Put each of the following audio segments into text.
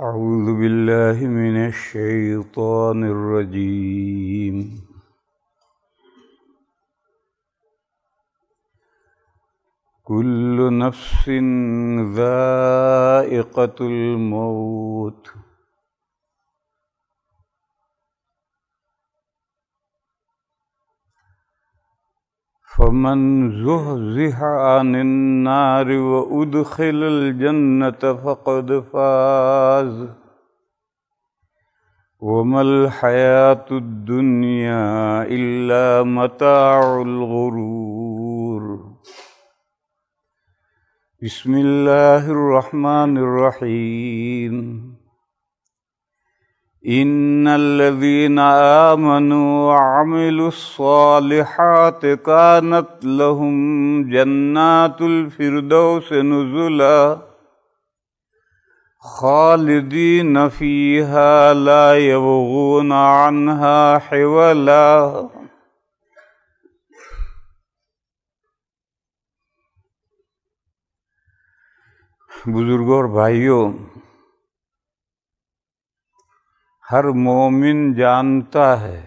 أعوذ بالله من الشيطان الرجيم. كل نفس ذائقة الموت فمن زحزح عن النار وأدخل الجنة فقد فاز وما الحياة الدنيا إلا متاع الغرور. بسم الله الرحمن الرحيم. إن الذين آمنوا وعملوا الصالحات كانت لهم جنات الفردوس نزلا خالدين فيها لا يبغون عنها حولا. بزرگوں اور بھائیوں، ہر مومن جانتا ہے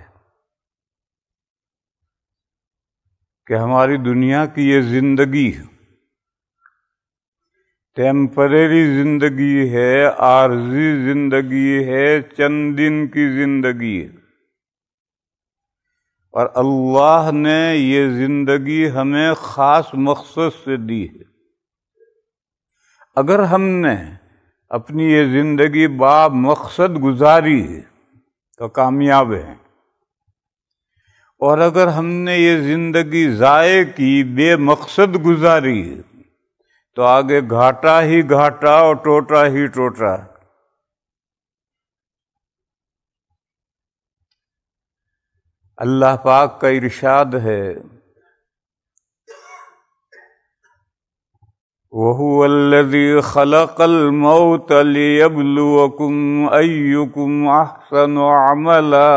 کہ ہماری دنیا کی یہ زندگی ٹیمپریری زندگی ہے، عارضی زندگی ہے، چند دن کی زندگی ہے، اور اللہ نے یہ زندگی ہمیں خاص مقصد سے دی ہے۔ اگر ہم نے اپنی یہ زندگی با مقصد گزاری ہے تو کامیاب ہیں، اور اگر ہم نے یہ زندگی ضائع کی، بے مقصد گزاری ہے، تو آگے گھاٹا ہی گھاٹا اور ٹوٹا ہی ٹوٹا۔ اللہ پاک کا ارشاد ہے، وَهُوَ الَّذِي خَلَقَ الْمَوْتَ لِيَبْلُوَكُمْ أَيُّكُمْ أَحْسَنُ عَمَلًا۔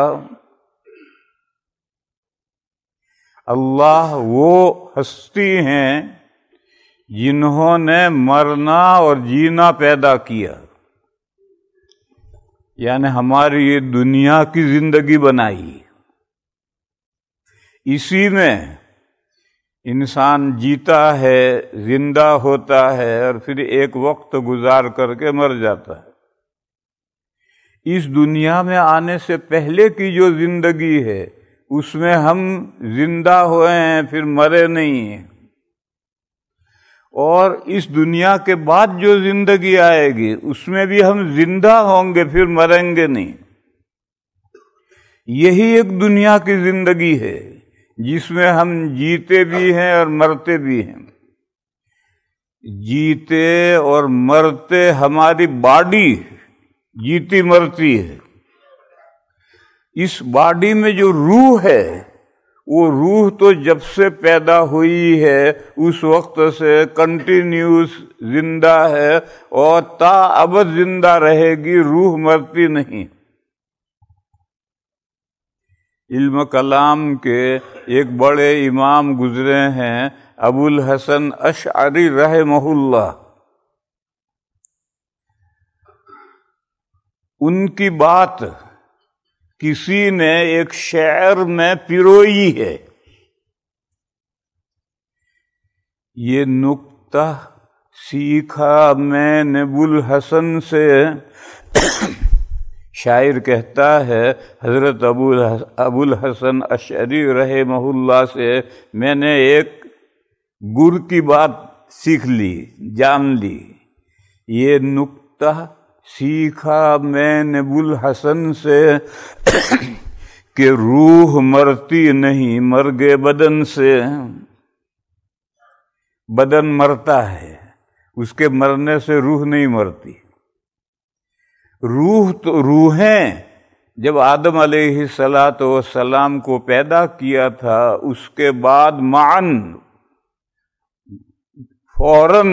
اللہ وہ ہستی ہیں جنہوں نے مرنا اور جینا پیدا کیا، یعنی ہماری یہ دنیا کی زندگی بنائی، اسی میں انسان جیتا ہے، زندہ ہوتا ہے، اور پھر ایک وقت گزار کر کے مر جاتا ہے۔ اس دنیا میں آنے سے پہلے کی جو زندگی ہے اس میں ہم زندہ ہوئے ہیں، پھر مرے نہیں ہیں، اور اس دنیا کے بعد جو زندگی آئے گی اس میں بھی ہم زندہ ہوں گے، پھر مریں گے نہیں۔ یہی ایک دنیا کی زندگی ہے جس میں ہم جیتے بھی ہیں اور مرتے بھی ہیں۔ جیتے اور مرتے ہماری باڈی جیتی مرتی ہے، اس باڈی میں جو روح ہے، وہ روح تو جب سے پیدا ہوئی ہے اس وقت سے کنٹینیوس زندہ ہے اور تا ابد زندہ رہے گی، روح مرتی نہیں۔ علم کلام کے ایک بڑے امام گزرے ہیں، ابو الحسن اشعری رحمہ اللہ۔ ان کی بات کسی نے ایک شعر میں پیروئی ہے۔ یہ نکتہ سیکھا میں نے ابو الحسن سے، شاعر کہتا ہے حضرت ابو الحسن اشعری رحمہ اللہ سے میں نے ایک گر کی بات سیکھ لی، جان لی۔ یہ نکتہ سیکھا میں نے ابو الحسن سے کہ روح مرتی نہیں مرگے بدن سے۔ بدن مرتا ہے، اس کے مرنے سے روح نہیں مرتی۔ روح تو روحیں جب آدم علیہ السلام کو پیدا کیا تھا، اس کے بعد معاً فوراً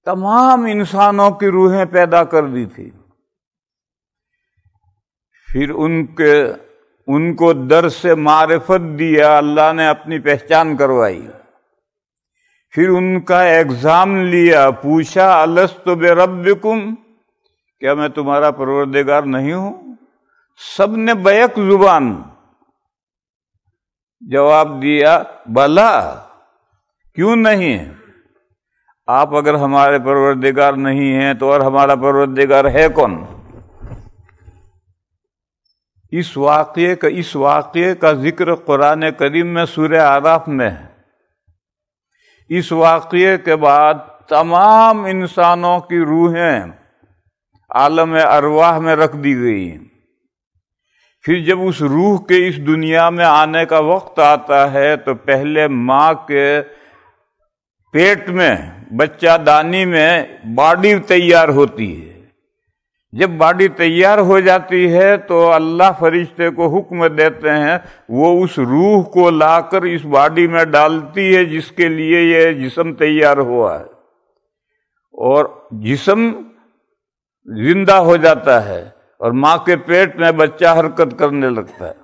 تمام انسانوں کی روحیں پیدا کر دی تھی۔ پھر ان کو درس معرفت دیا، اللہ نے اپنی پہچان کروائی۔ پھر ان کا ایگزام لیا، پوچھا الست بربکم، کیا میں تمہارا پروردگار نہیں ہوں؟ سب نے بیک زبان جواب دیا بلا، کیوں نہیں ہے؟ آپ اگر ہمارے پروردگار نہیں ہیں تو اور ہمارا پروردگار ہے کون؟ اس واقعے کا ذکر قرآن کریم میں سورہ اعراف میں ہے۔ اس واقعے کے بعد تمام انسانوں کی روحیں عالم ارواح میں رکھ دی گئی ہیں۔ پھر جب اس روح کے اس دنیا میں آنے کا وقت آتا ہے تو پہلے ماں کے پیٹ میں بچہ دانی میں باڈی تیار ہوتی ہے۔ جب باڈی تیار ہو جاتی ہے تو اللہ فرشتے کو حکم دیتے ہیں، وہ اس روح کو لا کر اس باڈی میں ڈالتی ہے جس کے لیے یہ جسم تیار ہوا ہے، اور جسم زندہ ہو جاتا ہے اور ماں کے پیٹ میں بچہ حرکت کرنے لگتا ہے۔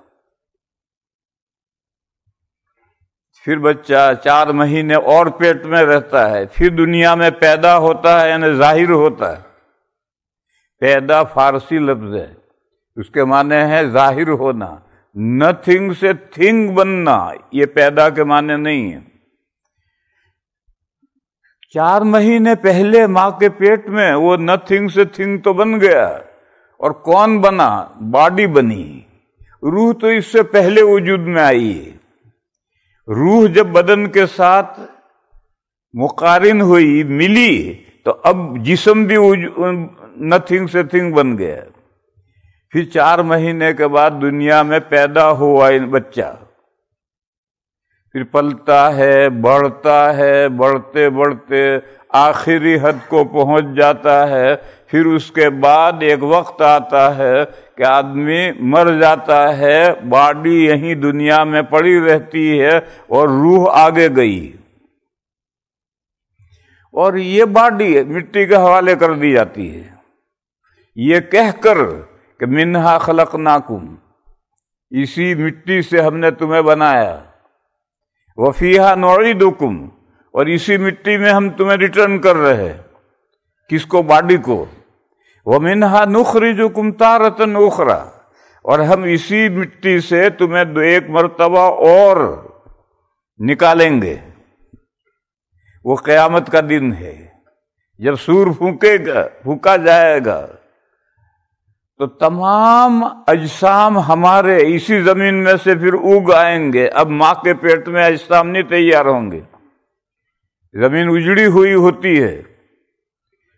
پھر بچہ 4 مہینے اور پیٹ میں رہتا ہے، پھر دنیا میں پیدا ہوتا ہے، یعنی ظاہر ہوتا ہے۔ پیدا فارسی لفظ ہے، اس کے معنی ہے ظاہر ہونا، نتھنگ سے تھنگ بننا، یہ پیدا کے معنی نہیں ہے۔ 4 مہینے پہلے ماں کے پیٹ میں وہ نتھنگ سے تھنگ تو بن گیا، اور کون بنا؟ باڈی بنی۔ روح تو اس سے پہلے وجود میں آئی ہے۔ روح جب بدن کے ساتھ مقارن ہوئی، ملی، تو اب جسم بھی نتھنگ سے تھنگ بن گیا۔ پھر 4 مہینے کے بعد دنیا میں پیدا ہوا بچہ، پھر پلتا ہے، بڑھتا ہے، بڑھتے بڑھتے آخری حد کو پہنچ جاتا ہے۔ پھر اس کے بعد ایک وقت آتا ہے کہ آدمی مر جاتا ہے، باڈی یہیں دنیا میں پڑی رہتی ہے اور روح آگے گئی، اور یہ باڈی مٹی کے حوالے کر دی جاتی ہے، یہ کہہ کر کہ منہا خلقناکم، اسی مٹی سے ہم نے تمہیں بنایا، وفیہا نعیدکم، اور اسی مٹی میں ہم تمہیں ریٹرن کر رہے۔ کس کو؟ باڈی کو۔ ومنہا نخرجکم تارۃ اخری، اور ہم اسی مٹی سے تمہیں ایک مرتبہ اور نکالیں گے۔ وہ قیامت کا دن ہے، جب سور پھونکا جائے گا تو تمام اجسام ہمارے اسی زمین میں سے پھر اگ آئیں گے۔ اب ماں کے پیٹ میں اجسام نہیں تیار ہوں گے، زمین اجڑی ہوئی ہوتی ہے،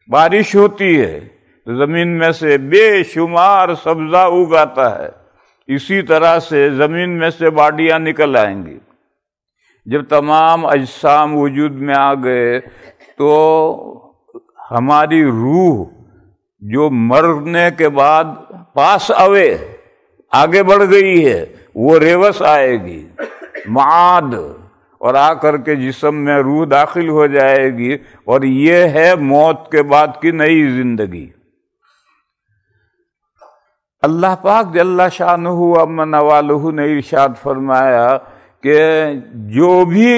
بارش ہوتی ہے تو زمین میں سے بے شمار سبزہ اگ آتا ہے، اسی طرح سے زمین میں سے باڈیاں نکل آئیں گی۔ جب تمام اجسام وجود میں آ گئے تو ہماری روح جو مرنے کے بعد پاس اوے آگے بڑھ گئی ہے، وہ ریوس آئے گی، معاد، اور آ کر کے جسم میں روح داخل ہو جائے گی، اور یہ ہے موت کے بعد کی نئی زندگی۔ اللہ پاک جل شانہ عم نوالہ نے ارشاد فرمایا کہ جو بھی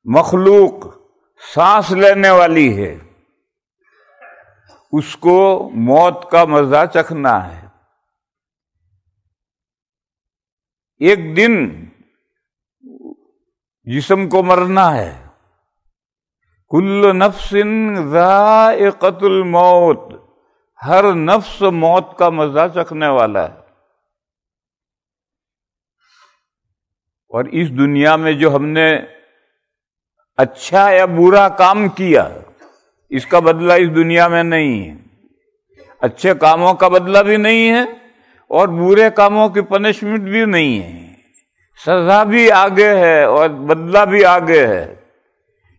مخلوق سانس لینے والی ہے اس کو موت کا مزہ چکھنا ہے۔ ایک دن جسم کو مرنا ہے۔ کل نفس ذائقۃ الموت، ہر نفس موت کا مزہ چکھنے والا ہے۔ اور اس دنیا میں جو ہم نے اچھا یا برا کام کیا، اس کا بدلہ اس دنیا میں نہیں ہے۔ اچھے کاموں کا بدلہ بھی نہیں ہے اور برے کاموں کی پنشمنٹ بھی نہیں ہے، سزا بھی آگے ہے اور بدلہ بھی آگے ہے۔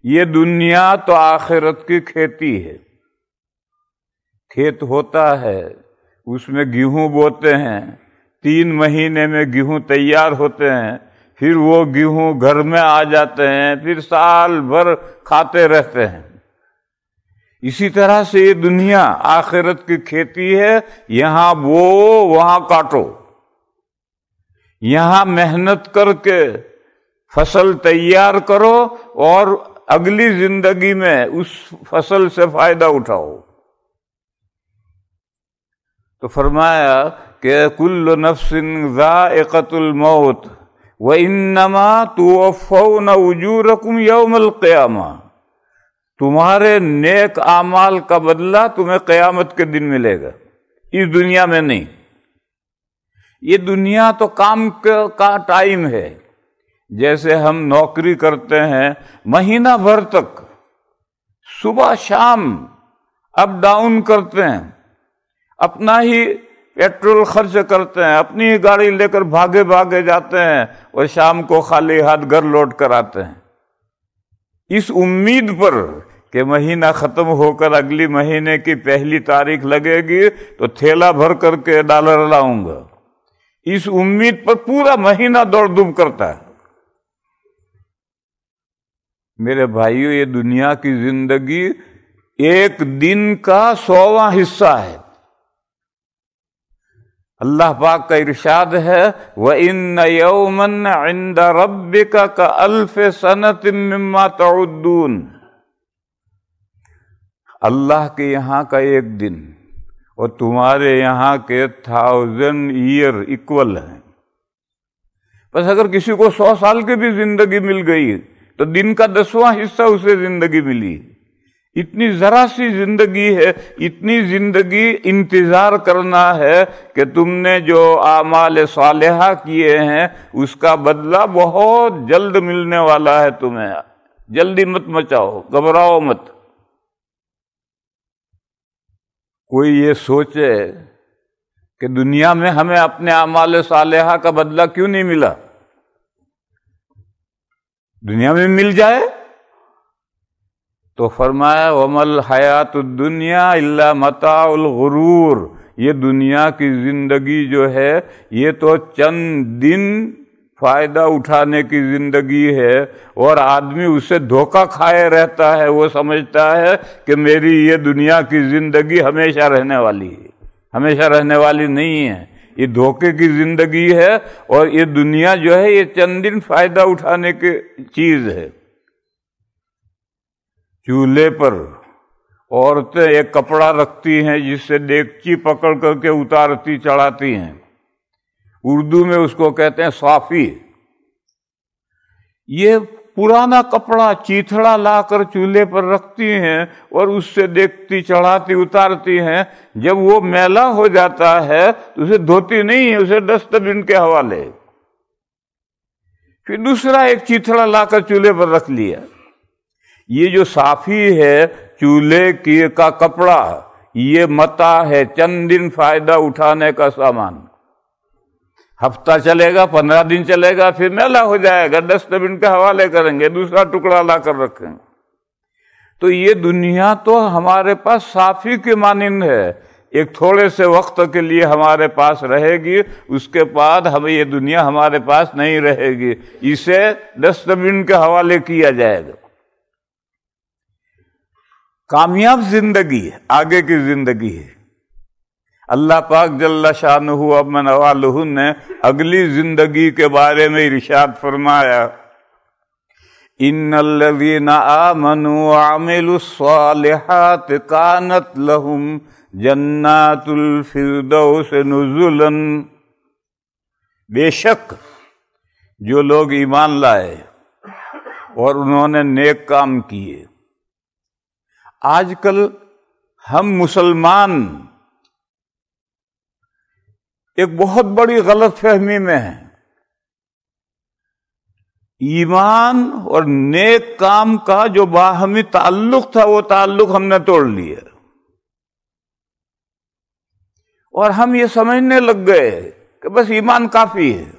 یہ دنیا تو آخرت کی کھیتی ہے۔ کھیت ہوتا ہے، اس میں گیہوں بوتے ہیں، 3 مہینے میں گیہوں تیار ہوتے ہیں، پھر وہ گیہوں گھر میں آ جاتے ہیں، پھر سال بھر کھاتے رہتے ہیں۔ اسی طرح سے یہ دنیا آخرت کی کھیتی ہے، یہاں بو وہاں کاٹو، یہاں محنت کر کے فصل تیار کرو اور اگلی زندگی میں اس فصل سے فائدہ اٹھاؤ۔ تو فرمایا کہ کل نفس ذائقۃ الموت وانما توفون اجورکم یوم القیامہ، تمہارے نیک اعمال کا بدلہ تمہیں قیامت کے دن ملے گا، اس دنیا میں نہیں۔ یہ دنیا تو کام کا ٹائم ہے، جیسے ہم نوکری کرتے ہیں مہینہ بھر تک، صبح شام اپ ڈاؤن کرتے ہیں، اپنا ہی پیٹرول خرچ کرتے ہیں، اپنی ہی گاڑی لے کر بھاگے بھاگے جاتے ہیں اور شام کو خالی ہاتھ گھر لوٹ کر آتے ہیں، اس امید پر کہ مہینہ ختم ہو کر اگلی مہینے کی پہلی تاریخ لگے گی تو تھیلا بھر کر کے ڈالر لاؤں گا، اس امید پر پورا مہینہ دوڑ دھوپ کرتا ہے۔ میرے بھائیو، یہ دنیا کی زندگی ایک دن کا 100واں حصہ ہے۔ اللہ پاک کا ارشاد ہے وَإِنَّ يَوْمًا عِنْدَ رَبِّكَ كَأَلْفِ سَنَةٍ مِّمَّا تَعُدُّونَ، اللہ کے یہاں کا ایک دن اور تمہارے یہاں کے 1000 ایئر ایکول ہیں۔ بس اگر کسی کو 100 سال کی بھی زندگی مل گئی تو دن کا 10واں حصہ اسے زندگی ملی۔ اتنی ذرا سی زندگی ہے، اتنی زندگی انتظار کرنا ہے کہ تم نے جو اعمال صالحہ کیے ہیں اس کا بدلہ بہت جلد ملنے والا ہے تمہیں، جلدی مت مچاؤ، گھبراؤ مت۔ کوئی یہ سوچے کہ دنیا میں ہمیں اپنے اعمال صالحہ کا بدلہ کیوں نہیں ملا، دنیا میں مل جائے تو فرمایا وَمَا الْحَيَاةُ الدُّنْيَا إِلَّا مَتَاعُ الْغُرُورِ، یہ دنیا کی زندگی جو ہے یہ تو چند دن فائدہ اٹھانے کی زندگی ہے، اور آدمی اسے دھوکہ کھائے رہتا ہے، وہ سمجھتا ہے کہ میری یہ دنیا کی زندگی ہمیشہ رہنے والی ہے، ہمیشہ رہنے والی نہیں ہے، یہ دھوکے کی زندگی ہے، اور یہ دنیا جو ہے یہ چند دن فائدہ اٹھانے کی چیز ہے۔ چولہے پر عورتیں ایک کپڑا رکھتی ہیں جس سے دیگچی پکڑ کر کے اتارتی چڑھاتی ہیں، اردو میں اس کو کہتے ہیں صافی۔ یہ پرانا کپڑا چیتھڑا لا کر چولہے پر رکھتی ہیں اور اس سے دیکھتی چڑھاتی اتارتی ہیں، جب وہ میلا ہو جاتا ہے تو اسے دھوتی نہیں ہے، اسے ڈسٹ بن کے حوالے، پھر دوسرا ایک چیتھڑا لا کر چولہے پر رکھ لیا۔ یہ جو صافی ہے چولہے کا کپڑا، یہ متاع ہے، چند دن فائدہ اٹھانے کا سامان، ہفتہ چلے گا، 15 دن چلے گا، پھر میلا ہو جائے گا، ڈسٹ بن کے حوالے کریں گے، دوسرا ٹکڑا لا کر رکھیں۔ تو یہ دنیا تو ہمارے پاس صافی کے مانند ہے، ایک تھوڑے سے وقت کے لیے ہمارے پاس رہے گی، اس کے بعد ہمیں یہ دنیا ہمارے پاس نہیں رہے گی، اسے ڈسٹ بن کے حوالے کیا جائے گا۔ کامیاب زندگی آگے کی زندگی ہے۔ اللہ پاک جل شانہ و نوالہ نے اگلی زندگی کے بارے میں ارشاد فرمایا ان الذین آمنوا وعملوا الصالحات کانت لہم جنات الفردوس نزلا، بے شک جو لوگ ایمان لائے اور انہوں نے نیک کام کیے۔ آج کل ہم مسلمان ایک بہت بڑی غلط فہمی میں ہیں، ایمان اور نیک کام کا جو باہمی تعلق تھا وہ تعلق ہم نے توڑ لیا، اور ہم یہ سمجھنے لگ گئے کہ بس ایمان کافی ہے،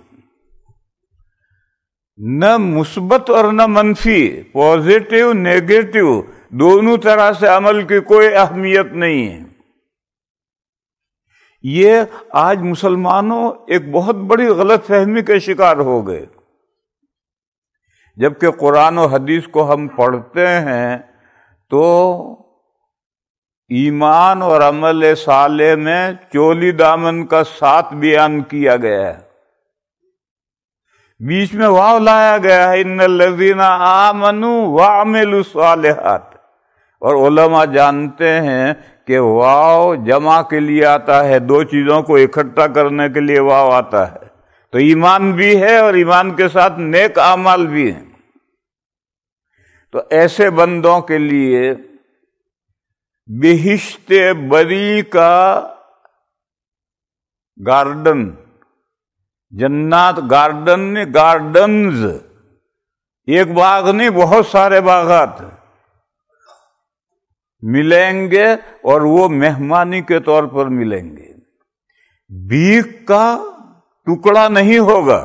نہ مثبت اور نہ منفی، پازیٹو نیگیٹو دونوں طرح سے عمل کی کوئی اہمیت نہیں ہے۔ یہ آج مسلمانوں ایک بہت بڑی غلط فہمی کے شکار ہو گئے، جبکہ قرآن و حدیث کو ہم پڑھتے ہیں تو ایمان اور عمل صالح میں چولی دامن کا ساتھ بیان کیا گیا ہے، بیچ میں واو لایا گیا ہے ان الذین آمنوا وعملوا الصالحات، اور علماء جانتے ہیں کہ واو جمع کے لیے آتا ہے، دو چیزوں کو اکٹھا کرنے کے لیے واو آتا ہے، تو ایمان بھی ہے اور ایمان کے ساتھ نیک اعمال بھی ہیں۔ تو ایسے بندوں کے لیے بہشت بری کا گارڈن، جنات گارڈن، گارڈنز، ایک باغ نہیں بہت سارے باغات ملیں گے، اور وہ مہمانی کے طور پر ملیں گے۔ بھیک کا ٹکڑا نہیں ہوگا۔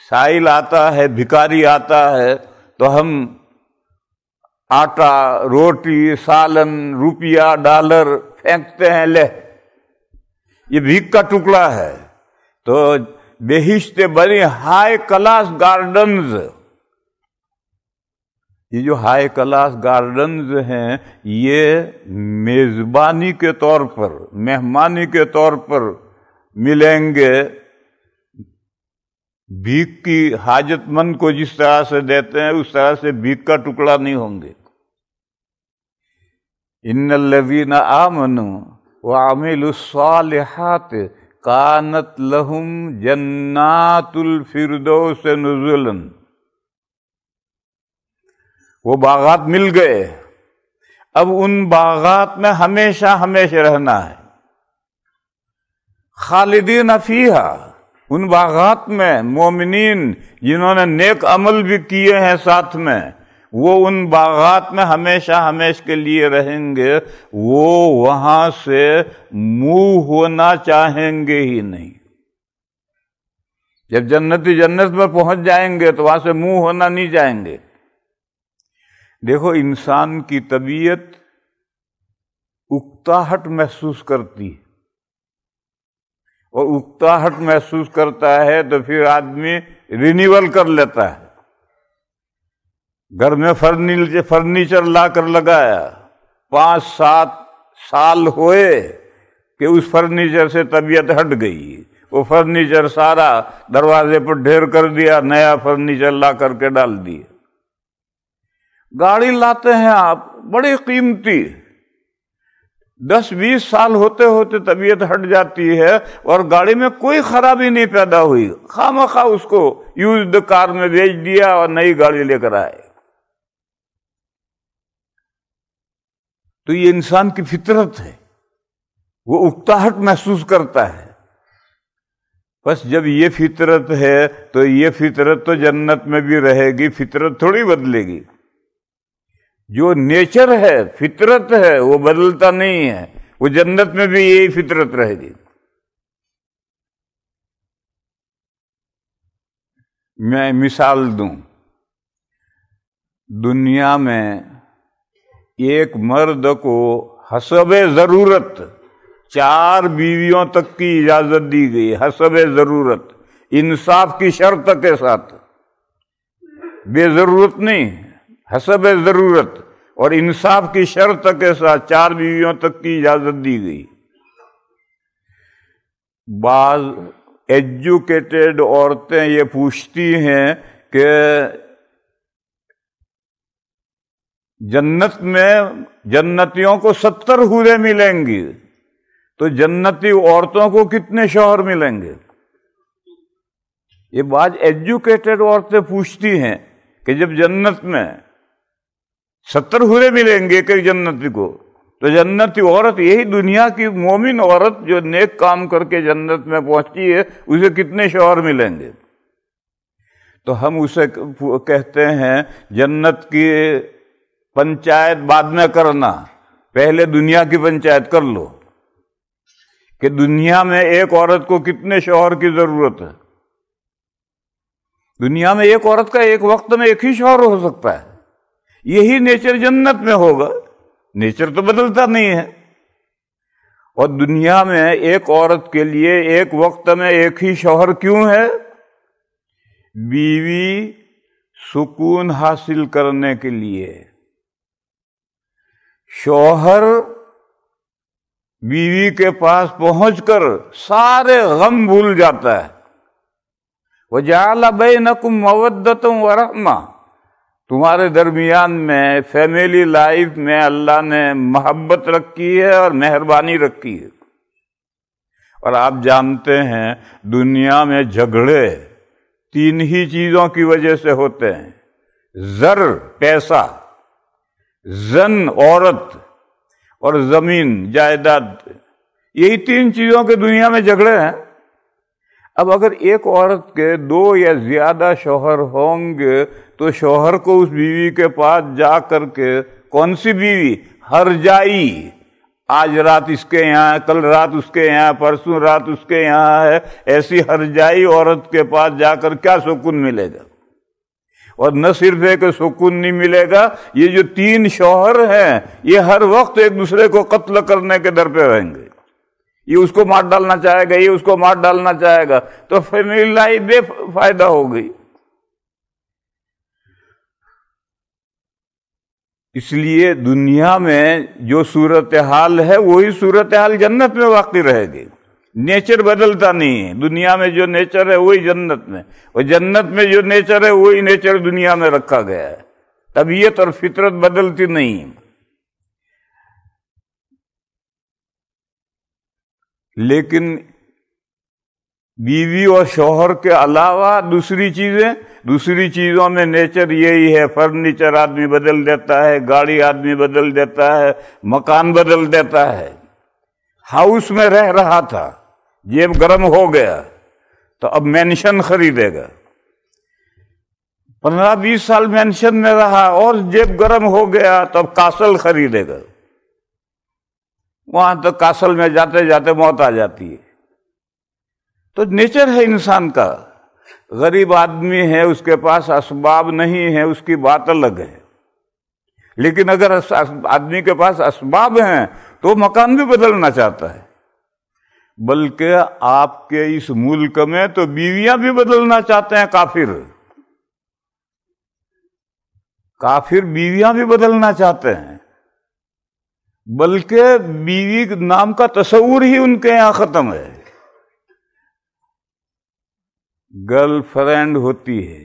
سائل آتا ہے، بھکاری آتا ہے تو ہم آٹا، روٹی، سالن، روپیہ، ڈالر پھینکتے ہیں، لے یہ بھیک کا ٹکڑا ہے۔ تو بہشت بری ہائی کلاس گارڈنز، یہ جو ہائی کلاس گارڈنز ہیں یہ میزبانی کے طور پر، مہمانی کے طور پر ملیں گے۔ بھیک کی حاجت مند کو جس طرح سے دیتے ہیں اس طرح سے بھیک کا ٹکڑا نہیں ہوں گے۔ ان الذین آمنوا وعملوا الصالحات کانت لہم جنات الفردوس نزلا، وہ باغات مل گئے، اب ان باغات میں ہمیشہ ہمیشہ رہنا ہے۔ خالدین فیہا، ان باغات میں مومنین جنہوں نے نیک عمل بھی کیے ہیں ساتھ میں، وہ ان باغات میں ہمیشہ ہمیشہ کے لیے رہیں گے، وہ وہاں سے منہ ہونا چاہیں گے ہی نہیں۔ جب جنتی جنت میں پہنچ جائیں گے تو وہاں سے منہ ہونا نہیں چاہیں گے۔ دیکھو انسان کی طبیعت اکتاہٹ محسوس کرتی ہے، اور اکتاہٹ محسوس کرتا ہے تو پھر آدمی رینیول کر لیتا ہے۔ گھر میں فرنیچر لا کر لگایا، 5-7 سال ہوئے کہ اس فرنیچر سے طبیعت ہٹ گئی، وہ فرنیچر سارا دروازے پر ڈھیر کر دیا، نیا فرنیچر لا کر کے ڈال دیا۔ گاڑی لاتے ہیں آپ بڑی قیمتی، 10-20 سال ہوتے ہوتے طبیعت ہٹ جاتی ہے اور گاڑی میں کوئی خرابی نہیں پیدا ہوئی، خواہ اس کو یوزڈ کار میں بیچ دیا اور نئی گاڑی لے کر آئے۔ تو یہ انسان کی فطرت ہے، وہ اکتاہٹ محسوس کرتا ہے۔ بس جب یہ فطرت ہے تو یہ فطرت تو جنت میں بھی رہے گی، فطرت تھوڑی بدلے گی۔ جو نیچر ہے، فطرت ہے، وہ بدلتا نہیں ہے، وہ جنت میں بھی یہی فطرت رہے گی۔ میں مثال دوں، دنیا میں ایک مرد کو حسب ضرورت 4 بیویوں تک کی اجازت دی گئی، حسب ضرورت، انصاف کی شرط کے ساتھ، بے ضرورت نہیں، حسب ضرورت اور انصاف کی شرط کے ساتھ 4 بیویوں تک کی اجازت دی گئی۔ بعض ایجوکیٹڈ عورتیں یہ پوچھتی ہیں کہ جنت میں جنتیوں کو 70 حوریں ملیں گی، تو جنتی عورتوں کو کتنے شوہر ملیں گے؟ یہ بعض ایجوکیٹڈ عورتیں پوچھتی ہیں کہ جب جنت میں 70 حوریں ملیں گے کہ جنتی کو، تو جنتی عورت، یہی دنیا کی مومن عورت جو نیک کام کر کے جنت میں پہنچی ہے، اسے کتنے شوہر ملیں گے؟ تو ہم اسے کہتے ہیں جنت کی پنچایت بعد میں کرنا، پہلے دنیا کی پنچایت کر لو کہ دنیا میں ایک عورت کو کتنے شوہر کی ضرورت ہے۔ دنیا میں ایک عورت کا ایک وقت میں ایک ہی شوہر ہو سکتا ہے، یہی نیچر جنت میں ہوگا، نیچر تو بدلتا نہیں ہے۔ اور دنیا میں ایک عورت کے لیے ایک وقت میں ایک ہی شوہر کیوں ہے؟ بیوی سکون حاصل کرنے کے لیے۔ شوہر بیوی کے پاس پہنچ کر سارے غم بھول جاتا ہے۔ وَجَعَلَ بَيْنَكُمْ مَوَدَّةً وَرَحْمَةً، تمہارے درمیان میں فیملی لائف میں اللہ نے محبت رکھی ہے اور مہربانی رکھی ہے. اور آپ جانتے ہیں دنیا میں جھگڑے 3 ہی چیزوں کی وجہ سے ہوتے ہیں: زر پیسہ، زن عورت، اور زمین جائیداد. یہی 3 چیزوں کے دنیا میں جھگڑے ہیں. اب اگر ایک عورت کے 2 یا زیادہ شوہر ہوں گے تو شوہر کو اس بیوی کے پاس جا کر کے، کون سی بیوی؟ ہر جائی، آج رات اس کے یہاں، کل رات اس کے یہاں، پرسوں رات اس کے یہاں ہے، ایسی ہر جائی عورت کے پاس جا کر کیا سکون ملے گا؟ اور نہ صرف ہے کہ سکون نہیں ملے گا، یہ جو 3 شوہر ہیں یہ ہر وقت ایک دوسرے کو قتل کرنے کے در پہ رہیں گے. یہ اس کو مار ڈالنا چاہے گا، یہ اس کو مار ڈالنا چاہے گا، تو فیملی لائف بے فائدہ ہو گئی. اس لیے دنیا میں جو صورتحال ہے وہی صورتحال جنت میں باقی رہے گی. نیچر بدلتا نہیں ہے. دنیا میں جو نیچر ہے وہی جنت میں، اور جنت میں جو نیچر ہے وہی نیچر دنیا میں رکھا گیا ہے. طبیعت اور فطرت بدلتی نہیں. لیکن بیوی اور شوہر کے علاوہ دوسری چیزوں میں نیچر یہی ہے. فرنیچر آدمی بدل دیتا ہے، گاڑی آدمی بدل دیتا ہے، مکان بدل دیتا ہے. ہاؤس میں رہ رہا تھا، جیب گرم ہو گیا تو اب مینشن خریدے گا. 15-20 سال مینشن میں رہا اور جیب گرم ہو گیا تو اب کاسل خریدے گا. وہاں تو کاسل میں جاتے جاتے موت آ جاتی ہے. تو نیچر ہے انسان کا. غریب آدمی ہے، اس کے پاس اسباب نہیں ہے، اس کی بات الگ ہے. لیکن اگر آدمی کے پاس اسباب ہیں تو مکان بھی بدلنا چاہتا ہے. بلکہ آپ کے اس ملک میں تو بیویاں بھی بدلنا چاہتے ہیں. کافر بیویاں بھی بدلنا چاہتے ہیں. بلکہ بیوی نام کا تصور ہی ان کے یہاں ختم ہے. گرل فرینڈ ہوتی ہے،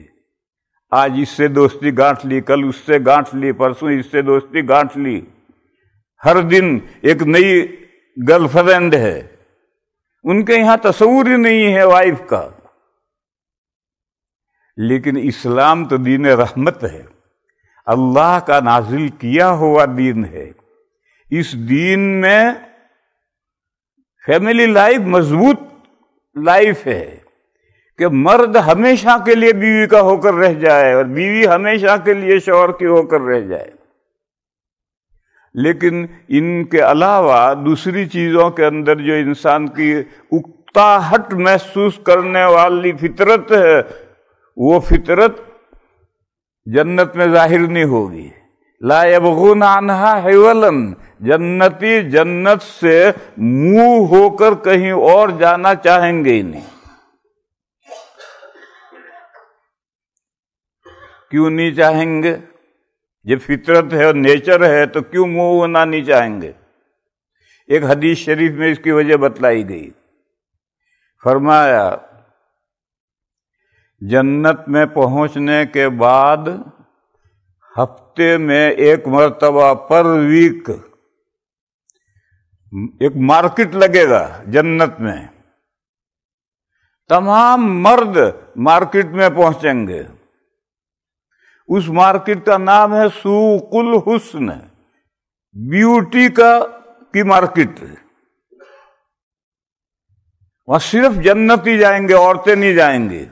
آج اس سے دوستی گانٹھ لی، کل اس سے گانٹھ لی، پرسوں اس سے دوستی گانٹھ لی. ہر دن ایک نئی گرل فرینڈ ہے. ان کے یہاں تصور ہی نہیں ہے وائف کا. لیکن اسلام تو دین رحمت ہے، اللہ کا نازل کیا ہوا دین ہے. اس دین میں فیملی لائف مضبوط لائف ہے کہ مرد ہمیشہ کے لیے بیوی کا ہو کر رہ جائے اور بیوی ہمیشہ کے لیے شوہر کی ہو کر رہ جائے. لیکن ان کے علاوہ دوسری چیزوں کے اندر جو انسان کی اکتاہٹ محسوس کرنے والی فطرت ہے، وہ فطرت جنت میں ظاہر نہیں ہوگی. لا یبغون عنہا حولا، جنتی جنت سے منہ ہو کر کہیں اور جانا چاہیں گے ہی نہیں. کیوں نہیں چاہیں گے؟ جب فطرت ہے اور نیچر ہے تو کیوں منہ ہونا نہیں چاہیں گے؟ ایک حدیث شریف میں اس کی وجہ بتلائی گئی. فرمایا جنت میں پہنچنے کے بعد ہفتے میں 1 مرتبہ پر ویک ایک مارکیٹ لگے گا جنت میں. تمام مرد مارکیٹ میں پہنچیں گے. اس مارکیٹ کا نام ہے سوق الحسن، بیوٹی کی مارکیٹ. وہاں صرف جنتی جائیں گے، عورتیں نہیں جائیں گے.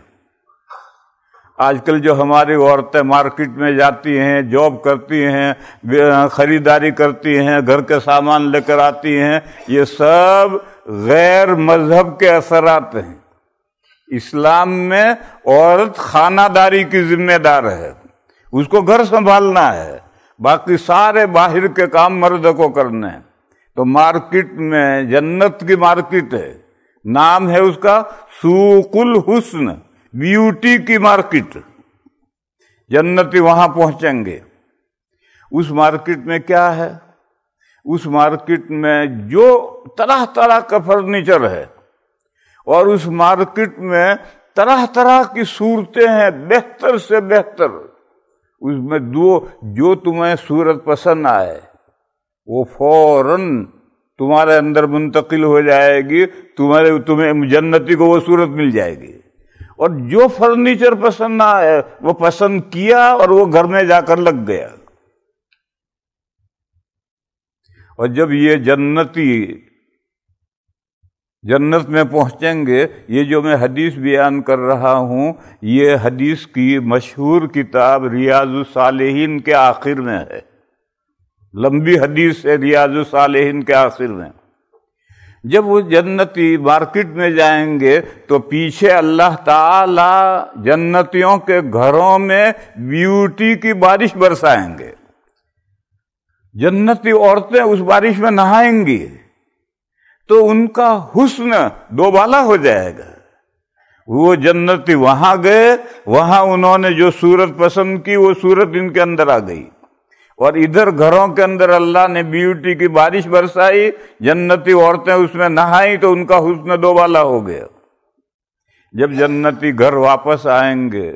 آج کل جو ہماری عورتیں مارکیٹ میں جاتی ہیں، جاب کرتی ہیں، خریداری کرتی ہیں، گھر کے سامان لے کر آتی ہیں، یہ سب غیر مذہب کے اثرات ہیں. اسلام میں عورت خانہ داری کی ذمہ دار ہے، اس کو گھر سنبھالنا ہے، باقی سارے باہر کے کام مرد کو کرنے ہیں. تو مارکیٹ میں جنت کی مارکیٹ ہے، نام ہے اس کا سوق الحسن، بیوٹی کی مارکیٹ. جنتی وہاں پہنچیں گے. اس مارکیٹ میں کیا ہے؟ اس مارکیٹ میں جو طرح طرح کا فرنیچر ہے، اور اس مارکیٹ میں طرح طرح کی صورتیں ہیں، بہتر سے بہتر. اس میں جو تمہیں صورت پسند آئے وہ فوراً تمہارے اندر منتقل ہو جائے گی، تمہیں جنتی کو وہ صورت مل جائے گی۔ اور جو فرنیچر پسند نہ آئے وہ پسند کیا اور وہ گھر میں جا کر لگ گیا۔ اور جب یہ جنتی جنت میں پہنچیں گے، یہ جو میں حدیث بیان کر رہا ہوں یہ حدیث کی مشہور کتاب ریاض الصالحین کے آخر میں ہے، لمبی حدیث ہے ریاض الصالحین کے آخر میں۔ جب وہ جنتی مارکیٹ میں جائیں گے تو پیچھے اللہ تعالی جنتیوں کے گھروں میں بیوٹی کی بارش برسائیں گے، جنتی عورتیں اس بارش میں نہائیں گی تو ان کا حسن دوبالا ہو جائے گا۔ وہ جنتی وہاں گئے، وہاں انہوں نے جو صورت پسند کی وہ صورت ان کے اندر آ گئی، اور ادھر گھروں کے اندر اللہ نے بیوٹی کی بارش برسائی، جنتی عورتیں اس میں نہائیں تو ان کا حسن دوبالا ہو گیا۔ جب جنتی گھر واپس آئیں گے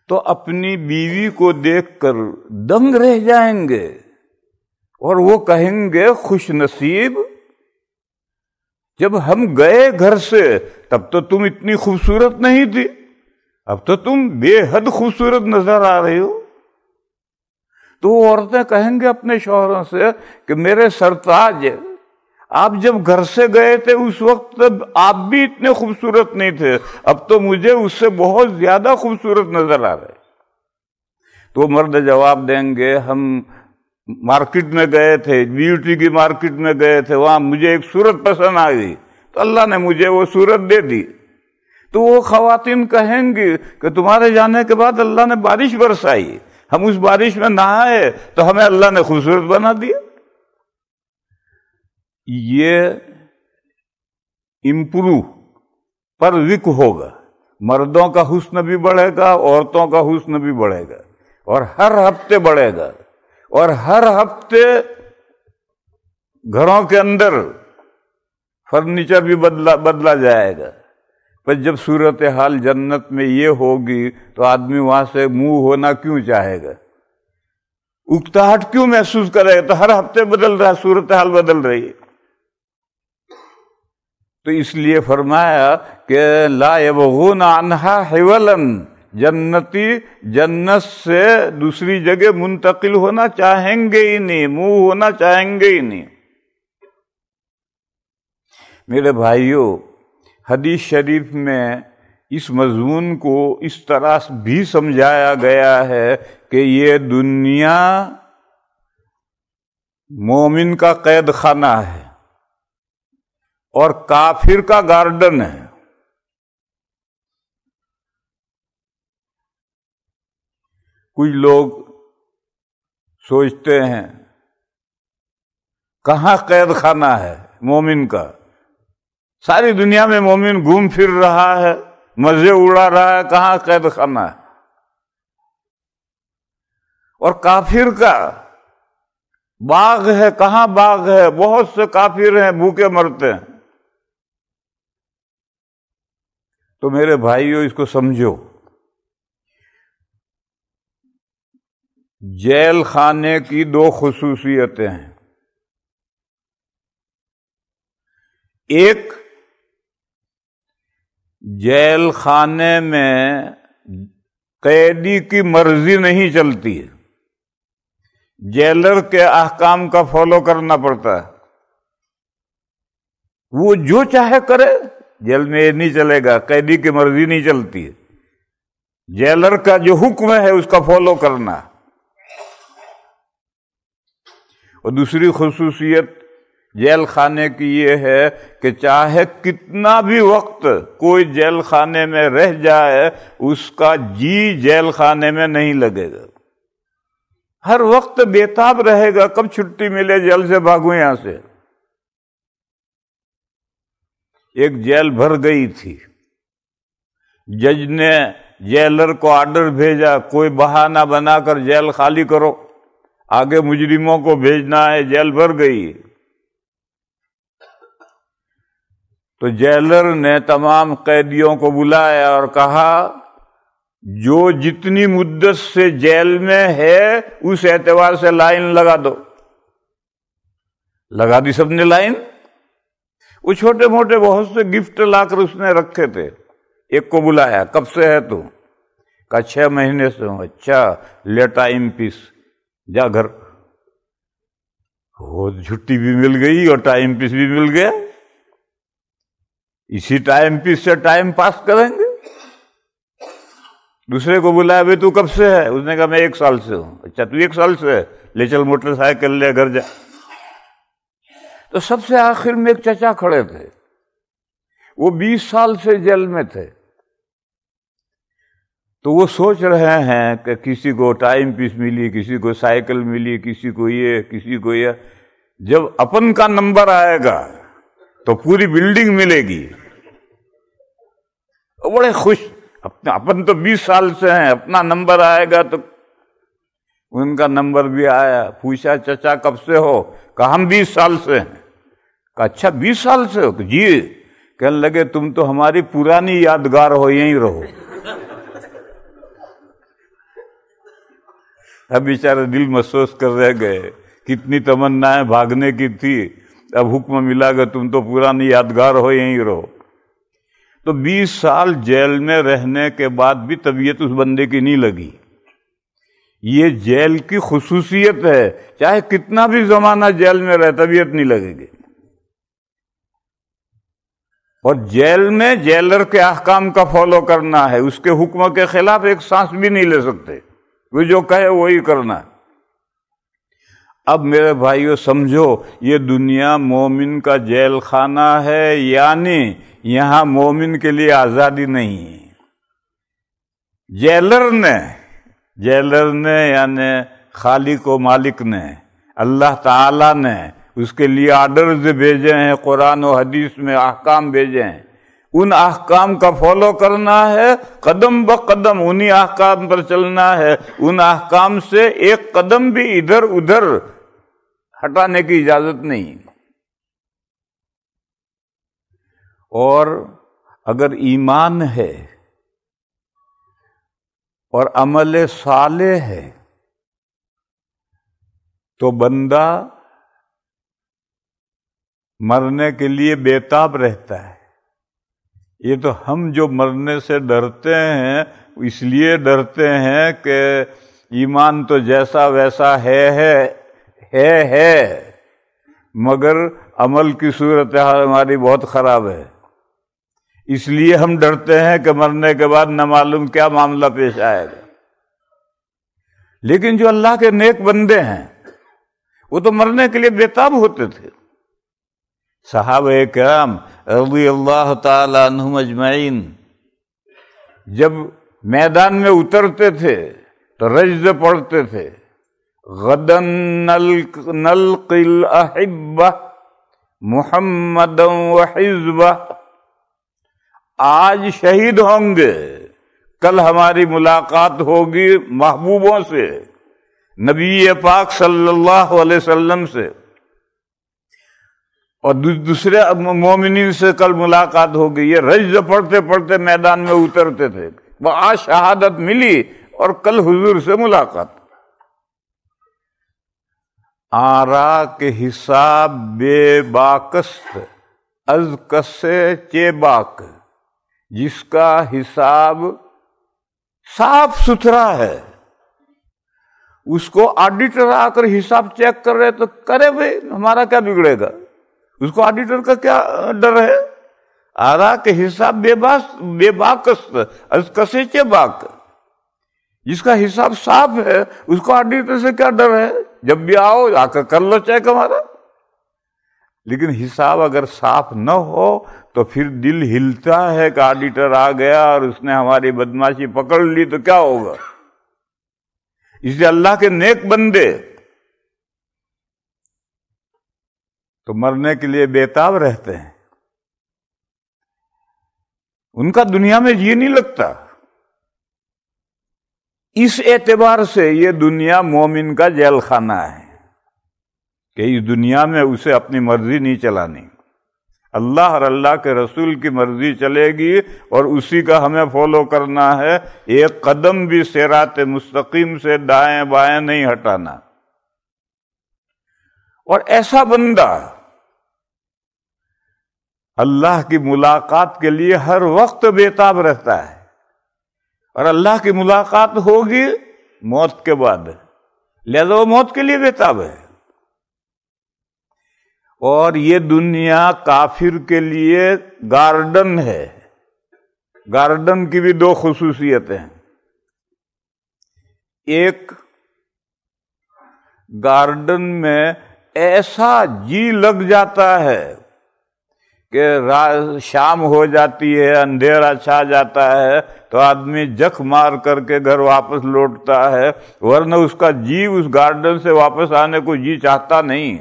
تو اپنی بیوی کو دیکھ کر دنگ رہ جائیں گے، اور وہ کہیں گے خوش نصیب، جب ہم گئے گھر سے تب تو تم اتنی خوبصورت نہیں تھی، اب تو تم بے حد خوبصورت نظر آ رہی ہو۔ تو وہ عورتیں کہیں گے اپنے شوہروں سے کہ میرے سرتاج، آپ جب گھر سے گئے تھے اس وقت آپ بھی اتنے خوبصورت نہیں تھے، اب تو مجھے اس سے بہت زیادہ خوبصورت نظر آ رہے۔ تو مرد جواب دیں گے ہم مارکیٹ میں گئے تھے، بیوٹی کی مارکیٹ میں گئے تھے، وہاں مجھے ایک صورت پسند آ گئی تو اللہ نے مجھے وہ صورت دے دی۔ تو وہ خواتین کہیں گی کہ تمہارے جانے کے بعد اللہ نے بارش برسائی، ہم اس بارش میں نہائے تو ہمیں اللہ نے خوبصورت بنا دیا۔ یہ امپروو پر وک ہوگا، مردوں کا حسن بھی بڑھے گا، عورتوں کا حسن بھی بڑھے گا، اور ہر ہفتے بڑھے گا، اور ہر ہفتے گھروں کے اندر فرنیچر بھی بدلا جائے گا۔ پر جب صورتحال جنت میں یہ ہوگی تو آدمی وہاں سے منہ ہونا کیوں چاہے گا، اکتاہٹ کیوں محسوس کرے گا؟ تو ہر ہفتے بدل رہا، صورتحال بدل رہی ہے۔ تو اس لیے فرمایا کہ لا یبغون عنہا حولا، جنتی جنت سے دوسری جگہ منتقل ہونا چاہیں گے ہی نہیں، منہ ہونا چاہیں گے ہی نہیں۔ میرے بھائیوں، حدیث شریف میں اس مضمون کو اس طرح بھی سمجھایا گیا ہے کہ یہ دنیا مومن کا قید خانہ ہے اور کافر کا گارڈن ہے۔ کچھ لوگ سوچتے ہیں کہاں قید خانہ ہے مومن کا، ساری دنیا میں مومن گھوم پھر رہا ہے، مزے اڑا رہا ہے، کہاں قید خانہ ہے؟ اور کافر کا باغ ہے، کہاں باغ ہے؟ بہت سے کافر ہیں بھوکے مرتے ہیں۔ تو میرے بھائیوں اس کو سمجھو، جیل خانے کی دو خصوصیتیں ہیں۔ ایک، جیل خانے میں قیدی کی مرضی نہیں چلتی ہے، جیلر کے احکام کا فالو کرنا پڑتا ہے، وہ جو چاہے کرے، جیل میں یہ نہیں چلے گا، قیدی کی مرضی نہیں چلتی ہے، جیلر کا جو حکم ہے اس کا فالو کرنا۔ اور دوسری خصوصیت جیل خانے کی یہ ہے کہ چاہے کتنا بھی وقت کوئی جیل خانے میں رہ جائے، اس کا جی جیل خانے میں نہیں لگے گا، ہر وقت بےتاب رہے گا کب چھٹی ملے، جیل سے بھاگوں یہاں سے۔ ایک جیل بھر گئی تھی، جج نے جیلر کو آرڈر بھیجا کوئی بہانہ بنا کر جیل خالی کرو، آگے مجرموں کو بھیجنا ہے، جیل بھر گئی۔ تو جیلر نے تمام قیدیوں کو بلایا اور کہا جو جتنی مدت سے جیل میں ہے اس اعتبار سے لائن لگا دو. لگا دی سب نے لائن. وہ چھوٹے موٹے بہت سے گفٹ لا کر اس نے رکھے تھے. ایک کو بلایا, کب سے ہے تو؟ کہا 6 مہینے سے ہوں. اچھا, لے ٹائم پیس, جا گھر. وہ چھٹی بھی مل گئی اور ٹائم پیس بھی مل گیا. اسی ٹائم پیس سے ٹائم پاس کریں گے. دوسرے کو بلایا, بھائی تو کب سے ہے؟ اس نے کہا میں 1 سال سے ہوں. اچھا تو 1 سال سے ہے, لے چل موٹر سائیکل لے گھر جا. تو سب سے آخر میں ایک چچا کھڑے تھے, وہ 20 سال سے جیل میں تھے. تو وہ سوچ رہے ہیں کہ کسی کو ٹائم پیس ملی, کسی کو سائیکل ملی, کسی کو یہ, کسی کو یہ. جب اپن کا نمبر آئے گا تو پوری بلڈنگ ملے گی. بڑے خوش. اپن تو 20 سال سے ہیں, اپنا نمبر آئے گا تو. ان کا نمبر بھی آیا. پوچھا چچا کب سے ہو؟ کہا ہم 20 سال سے ہیں. کہا اچھا 20 سال سے ہو؟ جی. کہنے لگے تم تو ہماری پرانی یادگار ہو, یہیں رہو. اب بیچارے دل محسوس کر رہ گئے, کتنی تمنائیں بھاگنے کی تھی, اب حکم ملا کہ تم تو پرانی یادگار ہو, یہیں رہو. تو 20 سال جیل میں رہنے کے بعد بھی طبیعت اس بندے کی نہیں لگی. یہ جیل کی خصوصیت ہے, چاہے کتنا بھی زمانہ جیل میں رہے طبیعت نہیں لگے گی. اور جیل میں جیلر کے احکام کا فالو کرنا ہے, اس کے حکم کے خلاف ایک سانس بھی نہیں لے سکتے. وہ جو کہے وہی کرنا ہے. اب میرے بھائیو سمجھو, یہ دنیا مومن کا جیل خانہ ہے, یعنی یہاں مومن کے لیے آزادی نہیں. جیلر نے یعنی خالق و مالک نے, اللہ تعالی نے اس کے لیے آرڈرز بھیجے ہیں, قرآن و حدیث میں احکام بھیجے ہیں. ان احکام کا فالو کرنا ہے, قدم بقدم انہی احکام پر چلنا ہے. ان احکام سے ایک قدم بھی ادھر ادھر ہٹانے کی اجازت نہیں. اور اگر ایمان ہے اور عمل صالح ہے تو بندہ مرنے کے لیے بےتاب رہتا ہے. یہ تو ہم جو مرنے سے ڈرتے ہیں اس لیے ڈرتے ہیں کہ ایمان تو جیسا ویسا ہے مگر عمل کی صورتحال ہماری بہت خراب ہے. اس لیے ہم ڈرتے ہیں کہ مرنے کے بعد نہ معلوم کیا معاملہ پیش آئے گا. لیکن جو اللہ کے نیک بندے ہیں وہ تو مرنے کے لیے بےتاب ہوتے تھے. صحابہ کرام رضی اللہ تعالی عنہم اجمعین جب میدان میں اترتے تھے تو رجز پڑھتے تھے, غدن نلقی الاحبہ محمدا وحزبہ. آج شہید ہوں گے, کل ہماری ملاقات ہوگی محبوبوں سے, نبی پاک صلی اللہ علیہ وسلم سے, اور دوسرے مومنین سے کل ملاقات ہوگی. یہ رجز پڑھتے پڑھتے میدان میں اترتے تھے. وہ آج شہادت ملی اور کل حضور سے ملاقات. آرا کے حساب بے باکست از کسے چے باک. جس کا حساب صاف ستھرا ہے اس کو آڈیٹر آ کر حساب چیک کر رہے تو کرے بھائی, ہمارا کیا بگڑے گا. اس کو آڈیٹر کا کیا ڈر ہے. آرا کے حساب بے باکست از کسے چے باک. جس کا حساب صاف ہے اس کو آڈیٹر سے کیا ڈر ہے. جب بھی آؤ آ کر کر لو چیک ہمارا. لیکن حساب اگر صاف نہ ہو تو پھر دل ہلتا ہے کہ آڈیٹر آ گیا اور اس نے ہماری بدماشی پکڑ لی تو کیا ہوگا. اس لیے اللہ کے نیک بندے تو مرنے کے لیے بےتاب رہتے ہیں. ان کا دنیا میں جی نہیں لگتا. اس اعتبار سے یہ دنیا مومن کا جیل خانہ ہے کہ اس دنیا میں اسے اپنی مرضی نہیں چلانی. اللہ اور اللہ کے رسول کی مرضی چلے گی اور اسی کا ہمیں فالو کرنا ہے، ایک قدم بھی صراط مستقیم سے دائیں بائیں نہیں ہٹانا۔ اور ایسا بندہ اللہ کی ملاقات کے لیے ہر وقت بےتاب رہتا ہے، اور اللہ کی ملاقات ہوگی موت کے بعد، لہذا وہ موت کے لیے بےتاب ہے۔ اور یہ دنیا کافر کے لیے گارڈن ہے۔ گارڈن کی بھی دو خصوصیتیں ہیں۔ ایک، گارڈن میں ایسا جی لگ جاتا ہے کہ شام ہو جاتی ہے، اندھیرا چھا جاتا ہے تو آدمی جک مار کر کے گھر واپس لوٹتا ہے، ورنہ اس کا جی اس گارڈن سے واپس آنے کو جی چاہتا نہیں۔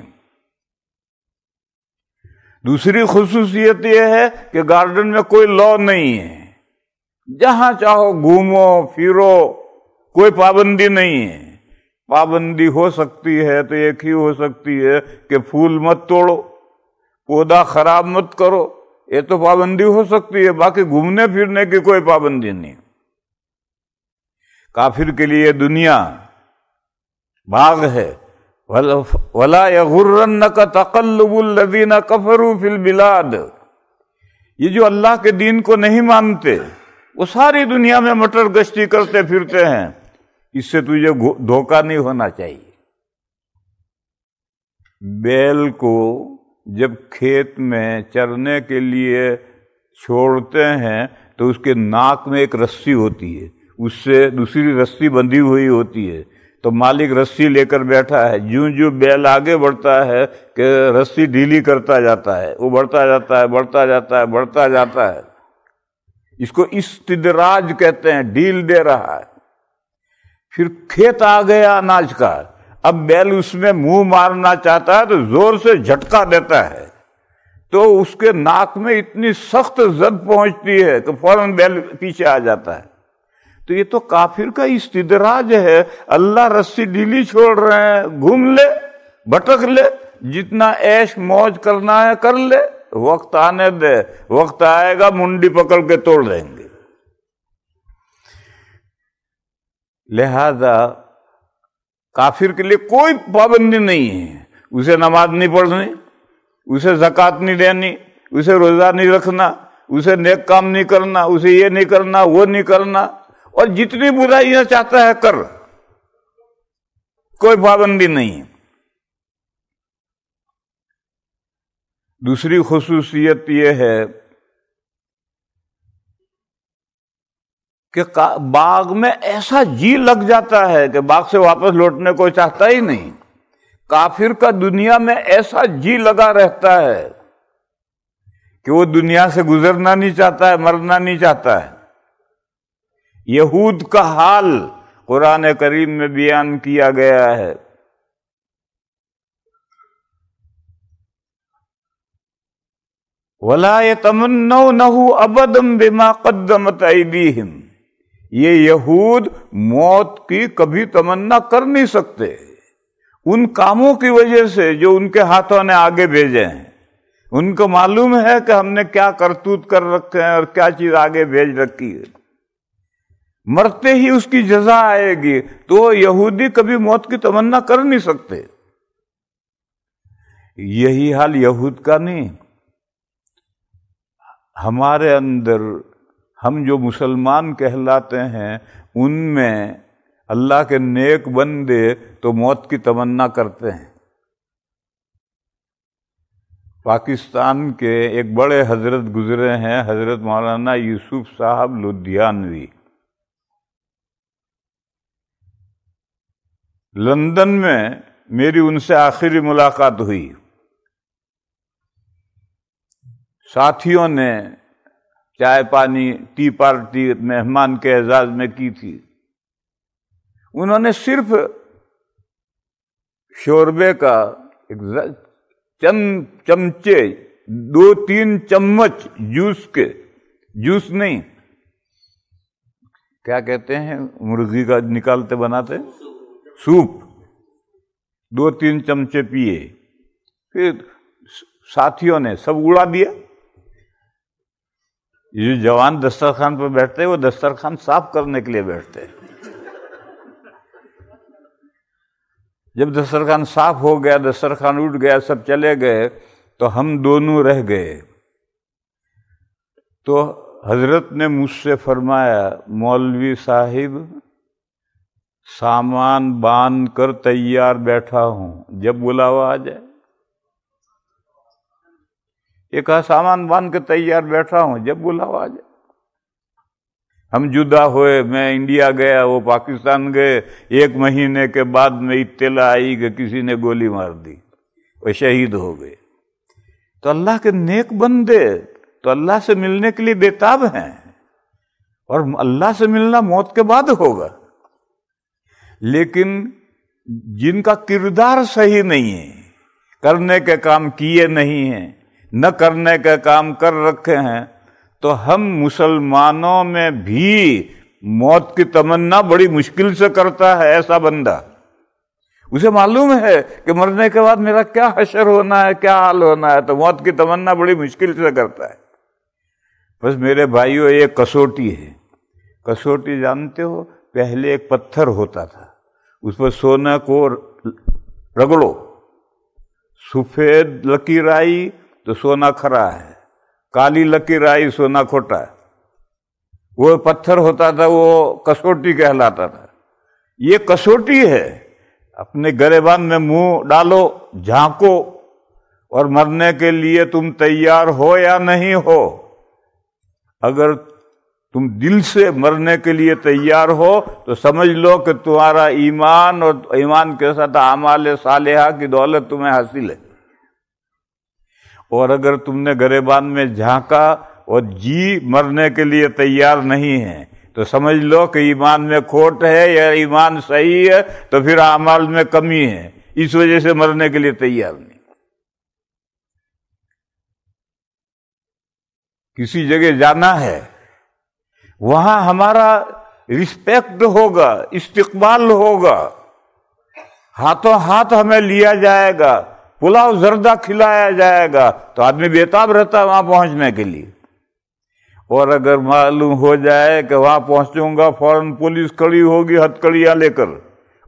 دوسری خصوصیت یہ ہے کہ گارڈن میں کوئی لا نہیں ہے، جہاں چاہو گھومو پھرو، کوئی پابندی نہیں ہے۔ پابندی ہو سکتی ہے تو ایک ہی ہو سکتی ہے کہ پھول مت توڑو، پودا خراب مت کرو، یہ تو پابندی ہو سکتی ہے، باقی گھومنے پھرنے کی کوئی پابندی نہیں۔ کافر کے لیے دنیا باغ ہے۔ وَلَا يَغُرَّنَّكَ تَقَلُّبُ الَّذِينَ كَفَرُوا فِي الْبِلَادِ، یہ جو اللہ کے دین کو نہیں مانتے وہ ساری دنیا میں مٹر گشتی کرتے پھرتے ہیں، اس سے تجھے دھوکہ نہیں ہونا چاہیے۔ بیل کو جب کھیت میں چرنے کے لیے چھوڑتے ہیں تو اس کے ناک میں ایک رسی ہوتی ہے، اس سے دوسری رسی بندھی ہوئی ہوتی ہے، تو مالک رسی لے کر بیٹھا ہے، جوں بیل آگے بڑھتا ہے کہ رسی ڈھیلی کرتا جاتا ہے، وہ بڑھتا جاتا ہے، بڑھتا جاتا ہے، بڑھتا جاتا ہے۔ اس کو استدراج کہتے ہیں، ڈھیل دے رہا ہے۔ پھر کھیت آ گیا اناج کا، اب بیل اس میں منہ مارنا چاہتا ہے تو زور سے جھٹکا دیتا ہے، تو اس کے ناک میں اتنی سخت زد پہنچتی ہے کہ فوراً بیل پیچھے آ جاتا ہے۔ تو یہ تو کافر کا استدراج ہے، اللہ رسی ڈھیلی چھوڑ رہے ہیں، گھوم لے، بھٹک لے، جتنا عیش موج کرنا ہے کر لے، وقت آنے دے، وقت آئے گا منڈی پکڑ کے توڑ دیں گے۔ لہذا کافر کے لیے کوئی پابندی نہیں ہے، اسے نماز نہیں پڑھنی، اسے زکوٰۃ نہیں دینی، اسے روزہ نہیں رکھنا، اسے نیک کام نہیں کرنا، اسے یہ نہیں کرنا، وہ نہیں کرنا، اور جتنی برائیاں چاہتا ہے کر، کوئی پابندی نہیں۔ دوسری خصوصیت یہ ہے کہ باغ میں ایسا جی لگ جاتا ہے کہ باغ سے واپس لوٹنے کو چاہتا ہی نہیں۔ کافر کا دنیا میں ایسا جی لگا رہتا ہے کہ وہ دنیا سے گزرنا نہیں چاہتا ہے، مرنا نہیں چاہتا ہے۔ یہود کا حال قرآن کریم میں بیان کیا گیا ہے۔ وَلَا يَتَمَنَّوْنَهُ أَبَدًا بِمَا قَدَّمَتْ أَيْدِيهِمْ، یہ یہود موت کی کبھی تمنا کر نہیں سکتے ان کاموں کی وجہ سے جو ان کے ہاتھوں نے آگے بھیجے ہیں۔ ان کو معلوم ہے کہ ہم نے کیا کرتوت کر رکھے ہیں اور کیا چیز آگے بھیج رکھی ہے، مرتے ہی اس کی جزا آئے گی، تو یہودی کبھی موت کی تمنا کر نہیں سکتے۔ یہی حال یہود کا نہیں، ہمارے اندر ہم جو مسلمان کہلاتے ہیں ان میں اللہ کے نیک بندے تو موت کی تمنا کرتے ہیں۔ پاکستان کے ایک بڑے حضرت گزرے ہیں، حضرت مولانا یوسف صاحب لدھیانوی، لندن میں میری ان سے آخری ملاقات ہوئی۔ ساتھیوں نے چائے پانی ٹی پارٹی مہمان کے اعزاز میں کی تھی۔ انہوں نے صرف شوربے کا ایک چند چمچے، 2-3 چمچ جوس کے، جوس نہیں کیا کہتے ہیں مرغی کا نکالتے بناتے سوپ، 2-3 چمچے پیے، پھر ساتھیوں نے سب اڑا دیا۔ یہ جو جوان دسترخوان پر بیٹھتے وہ دسترخوان صاف کرنے کے لیے بیٹھتے، جب دسترخوان صاف ہو گیا، دسترخوان اٹھ گیا، سب چلے گئے تو ہم دونوں رہ گئے۔ تو حضرت نے مجھ سے فرمایا، مولوی صاحب سامان باندھ کر تیار بیٹھا ہوں، جب بلاوا آ جائے۔ یہ کہا سامان باندھ کے تیار بیٹھا ہوں، جب بلاوا آ جائے۔ ہم جدا ہوئے، میں انڈیا گیا، وہ پاکستان گئے، 1 مہینے کے بعد میں اطلاع آئی کہ کسی نے گولی مار دی، وہ شہید ہو گئے۔ تو اللہ کے نیک بندے تو اللہ سے ملنے کے لیے بےتاب ہیں، اور اللہ سے ملنا موت کے بعد ہوگا، لیکن جن کا کردار صحیح نہیں ہے، کرنے کے کام کیے نہیں ہیں، نہ کرنے کے کام کر رکھے ہیں، تو ہم مسلمانوں میں بھی موت کی تمنا بڑی مشکل سے کرتا ہے ایسا بندہ۔ اسے معلوم ہے کہ مرنے کے بعد میرا کیا حشر ہونا ہے، کیا حال ہونا ہے، تو موت کی تمنا بڑی مشکل سے کرتا ہے۔ بس میرے بھائیوں، یہ کسوٹی ہے۔ کسوٹی جانتے ہو؟ پہلے ایک پتھر ہوتا تھا، اس پر سونا کو رگڑو، سفید لکیر آئی تو سونا کھرا ہے، کالی لکیر آئی سونا کھوٹا ہے۔ وہ پتھر ہوتا تھا، وہ کسوٹی کہلاتا تھا۔ یہ کسوٹی ہے، اپنے گریبان میں منہ ڈالو، جھانکو، اور مرنے کے لیے تم تیار ہو یا نہیں ہو۔ اگر تم دل سے مرنے کے لیے تیار ہو تو سمجھ لو کہ تمہارا ایمان اور ایمان کے ساتھ اعمال صالحہ کی دولت تمہیں حاصل ہے۔ اور اگر تم نے گریبان میں جھانکا اور جی مرنے کے لیے تیار نہیں ہے تو سمجھ لو کہ ایمان میں کھوٹ ہے یا ایمان صحیح ہے، تو پھر اعمال میں کمی ہے، اس وجہ سے مرنے کے لیے تیار نہیں۔ کسی جگہ جانا ہے، وہاں ہمارا رسپیکٹ ہوگا، استقبال ہوگا، ہاتھوں ہاتھ ہمیں لیا جائے گا، پلاؤ زردہ کھلایا جائے گا، تو آدمی بےتاب رہتا ہے وہاں پہنچنے کے لیے۔ اور اگر معلوم ہو جائے کہ وہاں پہنچوں گا فوراً پولیس کھڑی ہوگی ہتھکڑیاں لے کر،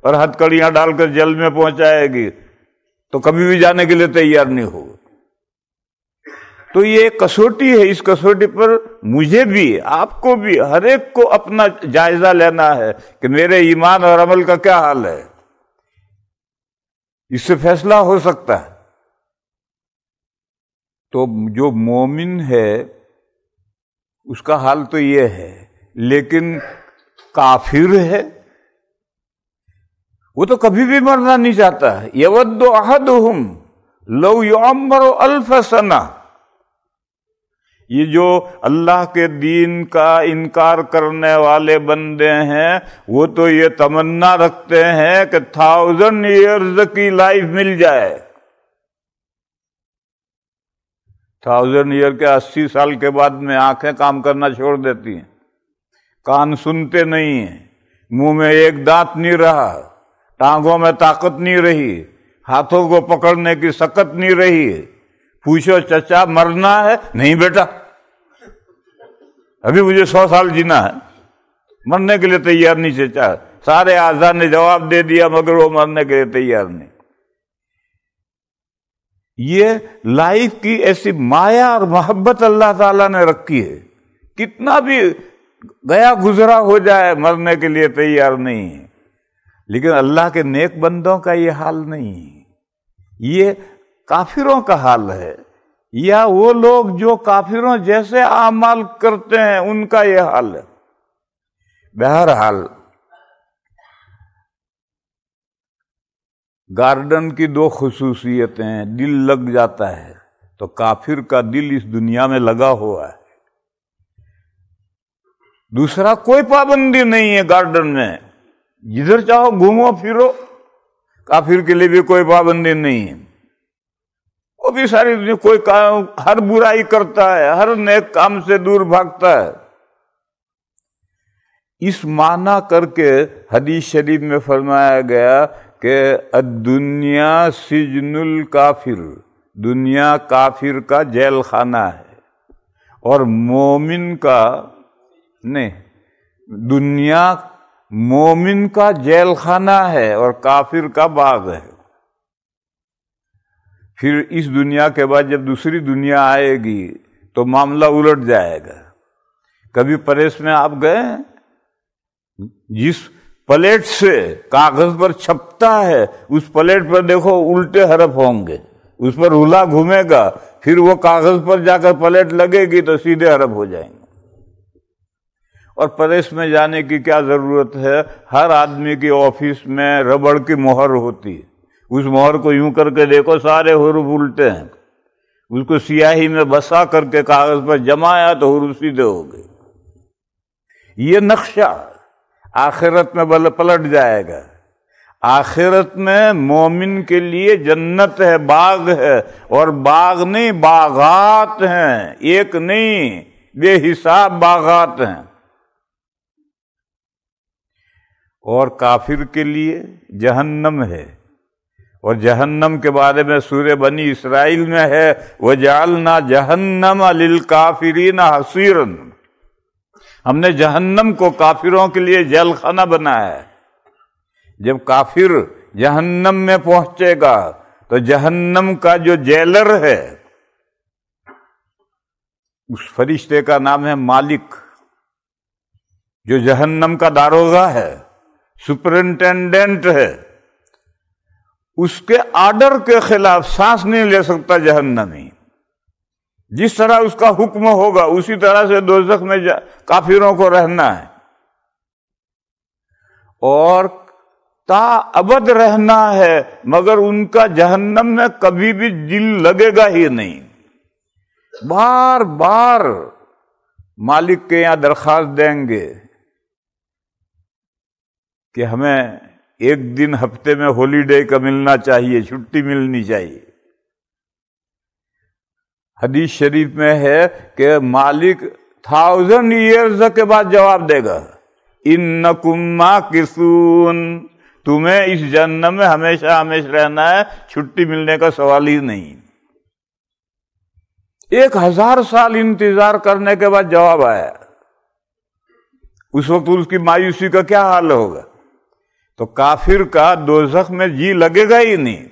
اور ہتھکڑیاں ڈال کر جیل میں پہنچائے گی، تو کبھی بھی جانے کے لیے تیار نہیں ہوگا۔ تو یہ کسوٹی ہے، اس کسوٹی پر مجھے بھی، آپ کو بھی، ہر ایک کو اپنا جائزہ لینا ہے کہ میرے ایمان اور عمل کا کیا حال ہے۔ اس سے فیصلہ ہو سکتا ہے۔ تو جو مومن ہے اس کا حال تو یہ ہے، لیکن کافر ہے وہ تو کبھی بھی مرنا نہیں چاہتا۔ یود احدہم لو یعمر 1000 سنہ۔ یہ جو اللہ کے دین کا انکار کرنے والے بندے ہیں، وہ تو یہ تمنا رکھتے ہیں کہ 1000 ایئرز کی لائف مل جائے۔ 1000 ایئر کے 80 سال کے بعد میں آنکھیں کام کرنا چھوڑ دیتی ہیں، کان سنتے نہیں ہیں، منہ میں ایک دانت نہیں رہا، ٹانگوں میں طاقت نہیں رہی، ہاتھوں کو پکڑنے کی سکت نہیں رہی۔ پوچھو چچا مرنا ہے؟ نہیں بیٹا، ابھی مجھے 100 سال جینا ہے۔ مرنے کے لیے تیار نہیں چچا، سارے اعضاء نے جواب دے دیا مگر وہ مرنے کے لیے تیار نہیں۔ یہ لائف کی ایسی مایا اور محبت اللہ تعالیٰ نے رکھی ہے، کتنا بھی گیا گزرا ہو جائے مرنے کے لیے تیار نہیں ہے۔ لیکن اللہ کے نیک بندوں کا یہ حال نہیں ہے، یہ کافروں کا حال ہے، یا وہ لوگ جو کافروں جیسے اعمال کرتے ہیں ان کا یہ حال ہے۔ بہرحال گارڈن کی 2 خصوصیتیں ہیں، دل لگ جاتا ہے، تو کافر کا دل اس دنیا میں لگا ہوا ہے۔ دوسرا، کوئی پابندی نہیں ہے گارڈن میں، جدھر چاہو گھومو پھرو، کافر کے لیے بھی کوئی پابندی نہیں ہے۔ وہ بھی ساری دنیا کوئی کام، ہر برائی کرتا ہے، ہر نیک کام سے دور بھاگتا ہے۔ اس معنی کر کے حدیث شریف میں فرمایا گیا کہ الدنیا سجن الکافر، دنیا کافر کا جیل خانہ ہے، اور مومن کا نہیں، دنیا مومن کا جیل خانہ ہے اور کافر کا باغ ہے۔ پھر اس دنیا کے بعد جب دوسری دنیا آئے گی تو معاملہ الٹ جائے گا۔ کبھی پریس میں آپ گئے؟ جس پلیٹ سے کاغذ پر چھپتا ہے اس پلیٹ پر دیکھو الٹے حرف ہوں گے، اس پر رلا گھومے گا، پھر وہ کاغذ پر جا کر پلیٹ لگے گی تو سیدھے حرف ہو جائیں گے۔ اور پریس میں جانے کی کیا ضرورت ہے؟ ہر آدمی کی آفس میں ربڑ کی مہر ہوتی ہے، اس مہر کو یوں کر کے دیکھو سارے حروف الٹے ہیں، اس کو سیاہی میں بسا کر کے کاغذ پر جمایا تو حروف سیدھے ہو گئے۔ یہ نقشہ آخرت میں پلٹ جائے گا۔ آخرت میں مومن کے لیے جنت ہے، باغ ہے، اور باغ نہیں باغات ہیں، ایک نہیں بے حساب باغات ہیں۔ اور کافر کے لیے جہنم ہے، اور جہنم کے بارے میں سورہ بنی اسرائیل میں ہے وَجَعَلْنَا جَهَنَّمَ لِلْكَافِرِينَ حَصِيرًا، ہم نے جہنم کو کافروں کے لیے جیل خانہ بنایا ہے۔ جب کافر جہنم میں پہنچے گا تو جہنم کا جو جیلر ہے اس فرشتے کا نام ہے مالک، جو جہنم کا داروغہ ہے، سپرنٹینڈنٹ ہے، اس کے آرڈر کے خلاف سانس نہیں لے سکتا جہنمی۔ جس طرح اس کا حکم ہوگا اسی طرح سے دوزخ میں کافروں کو رہنا ہے، اور تا ابد رہنا ہے، مگر ان کا جہنم میں کبھی بھی دل لگے گا ہی نہیں۔ بار بار مالک کے یہاں درخواست دیں گے کہ ہمیں ایک دن ہفتے میں ہالیڈے کا ملنا چاہیے، چھٹی ملنی چاہیے۔ حدیث شریف میں ہے کہ مالک 1000 ایئرز کے بعد جواب دے گا انکم ماکثون، تمہیں اس جہنم میں ہمیشہ ہمیشہ رہنا ہے، چھٹی ملنے کا سوال ہی نہیں۔ 1000 سال انتظار کرنے کے بعد جواب آیا، اس وقت اس کی مایوسی کا کیا حال ہوگا؟ تو کافر کا دوزخ میں جی لگے گا ہی نہیں،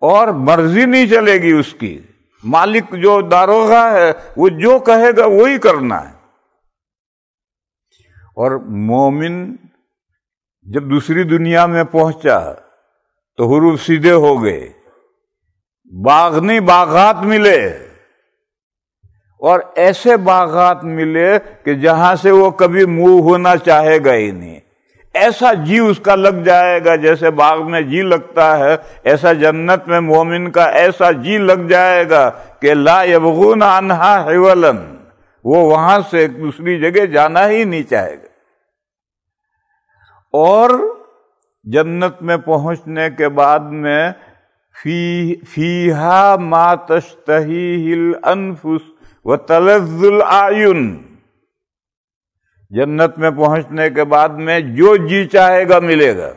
اور مرضی نہیں چلے گی اس کی۔ مالک جو داروغہ ہے وہ جو کہے گا وہی کرنا ہے۔ اور مومن جب دوسری دنیا میں پہنچا تو حروف سیدھے ہو گئے، باغ نہیں باغات ملے، اور ایسے باغات ملے کہ جہاں سے وہ کبھی منہ ہونا چاہے گا ہی نہیں۔ ایسا جی اس کا لگ جائے گا جیسے باغ میں جی لگتا ہے، ایسا جنت میں مومن کا ایسا جی لگ جائے گا کہ لا یبغون عنہا حولا، وہ وہاں سے دوسری جگہ جانا ہی نہیں چاہے گا۔ اور جنت میں پہنچنے کے بعد میں فیہا ما تشتہیہ الانفس وتلذ الاعین، جنت میں پہنچنے کے بعد میں جو جی چاہے گا ملے گا،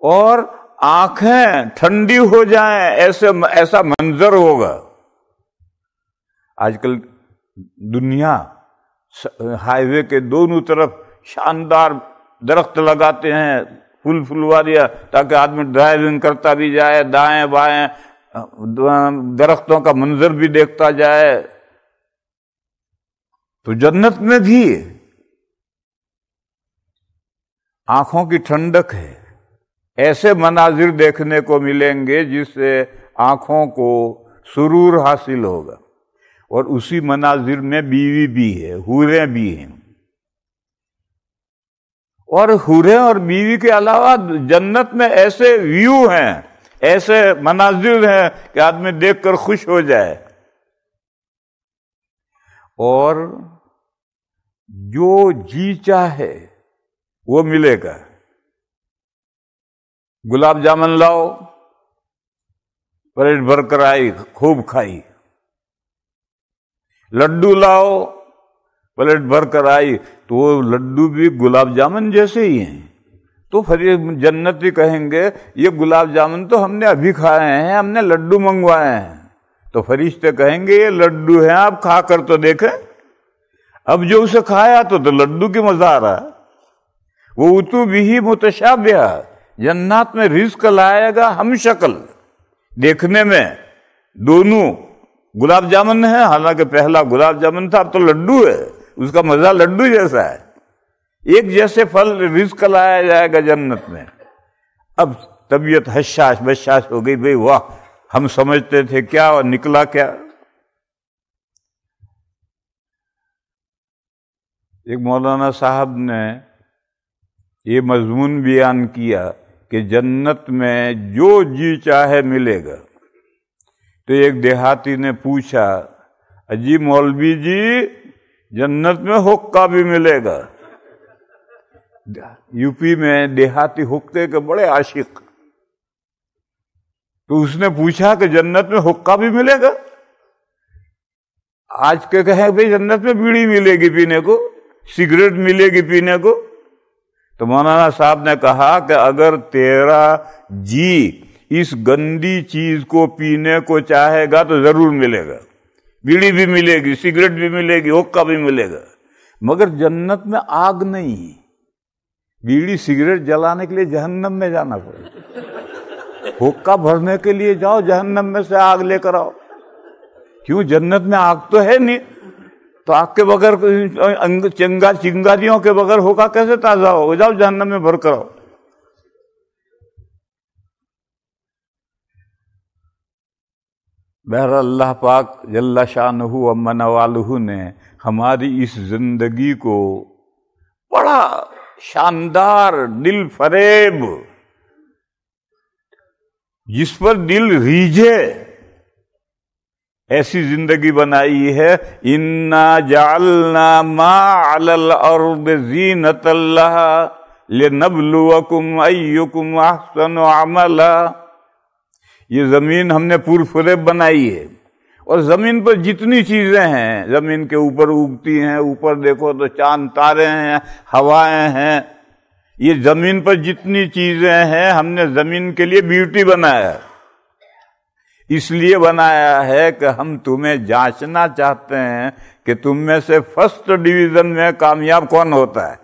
اور آنکھیں ٹھنڈی ہو جائیں ایسا منظر ہوگا۔ آج کل دنیا ہائی وے کے دونوں طرف شاندار درخت لگاتے ہیں، پھلواریاں، تاکہ آدمی ڈرائیونگ کرتا بھی جائے، دائیں بائیں درختوں کا منظر بھی دیکھتا جائے۔ تو جنت میں بھی آنکھوں کی ٹھنڈک ہے، ایسے مناظر دیکھنے کو ملیں گے جس سے آنکھوں کو سرور حاصل ہوگا، اور اسی مناظر میں بیوی بھی ہے، حوریں بھی ہیں۔ اور حوریں اور بیوی کے علاوہ جنت میں ایسے ویو ہیں، ایسے مناظر ہیں کہ آدمی دیکھ کر خوش ہو جائے۔ اور جو جی چاہے وہ ملے گا۔ گلاب جامن لاؤ، پلیٹ بھر کر آئی، خوب کھائی۔ لڈو لاؤ، پلیٹ بھر کر آئی، تو وہ لڈو بھی گلاب جامن جیسے ہی ہیں۔ تو پھر یہ جنتی کہیں گے یہ گلاب جامن تو ہم نے ابھی کھائے ہیں، ہم نے لڈو منگوائے ہیں۔ تو فرشتے کہیں گے یہ لڈو ہیں، آپ کھا کر تو دیکھیں۔ اب جو اسے کھایا تو لڈو کی مزہ آ رہا ہے۔ وہ اتو بھی متشابہ، جنات میں رزق لائے گا ہم شکل، دیکھنے میں دونوں گلاب جامن ہے، حالانکہ پہلا گلاب جامن تھا، اب تو لڈو ہے، اس کا مزہ لڈو جیسا ہے۔ ایک جیسے پھل رزق لایا جائے گا جنت میں۔ اب طبیعت حشاش بشاش ہو گئی، بھئی واہ، ہم سمجھتے تھے کیا اور نکلا کیا۔ ایک مولانا صاحب نے یہ مضمون بیان کیا کہ جنت میں جو جی چاہے ملے گا۔ تو ایک دیہاتی نے پوچھا، اجی مولوی جی جنت میں حقہ بھی ملے گا؟ یو پی میں دیہاتی حقے کے بڑے عاشق، تو اس نے پوچھا کہ جنت میں حقہ بھی ملے گا؟ آج کے کہیں بھئی جنت میں بیڑی ملے گی پینے کو، سگریٹ ملے گی پینے کو۔ تو مولانا صاحب نے کہا کہ اگر تیرا جی اس گندی چیز کو پینے کو چاہے گا تو ضرور ملے گا، بیڑی بھی ملے گی، سگریٹ بھی ملے گی، حقہ بھی ملے گا۔ مگر جنت میں آگ نہیں، بیڑی سگریٹ جلانے کے لیے جہنم میں جانا پڑے گا، حقہ بھرنے کے لیے جاؤ جہنم میں سے آگ لے کر آؤ۔ کیوں؟ جنت میں آگ تو ہے نہیں، تو آگ کے بغیر چنگاریوں کے بغیر حقہ کیسے تازہ ہو؟ جاؤ جہنم میں بھر کر آؤ۔ بہر اللہ پاک جل شانہ و من والہ نے ہماری اس زندگی کو بڑا شاندار، دل فریب، جس پر دل ریجھے ایسی زندگی بنائی ہے۔ انا جعلنا ما علی الارض زینۃ لها لنبلوکم ایکم احسن عملا۔ یہ زمین ہم نے پور فریب بنائی ہے، اور زمین پر جتنی چیزیں ہیں، زمین کے اوپر اگتی ہیں، اوپر دیکھو تو چاند تارے ہیں، ہوائیں ہیں، یہ زمین پر جتنی چیزیں ہیں ہم نے زمین کے لیے بیوٹی بنایا، اس لیے بنایا ہے کہ ہم تمہیں جانچنا چاہتے ہیں کہ تم میں سے فرسٹ ڈویژن میں کامیاب کون ہوتا ہے،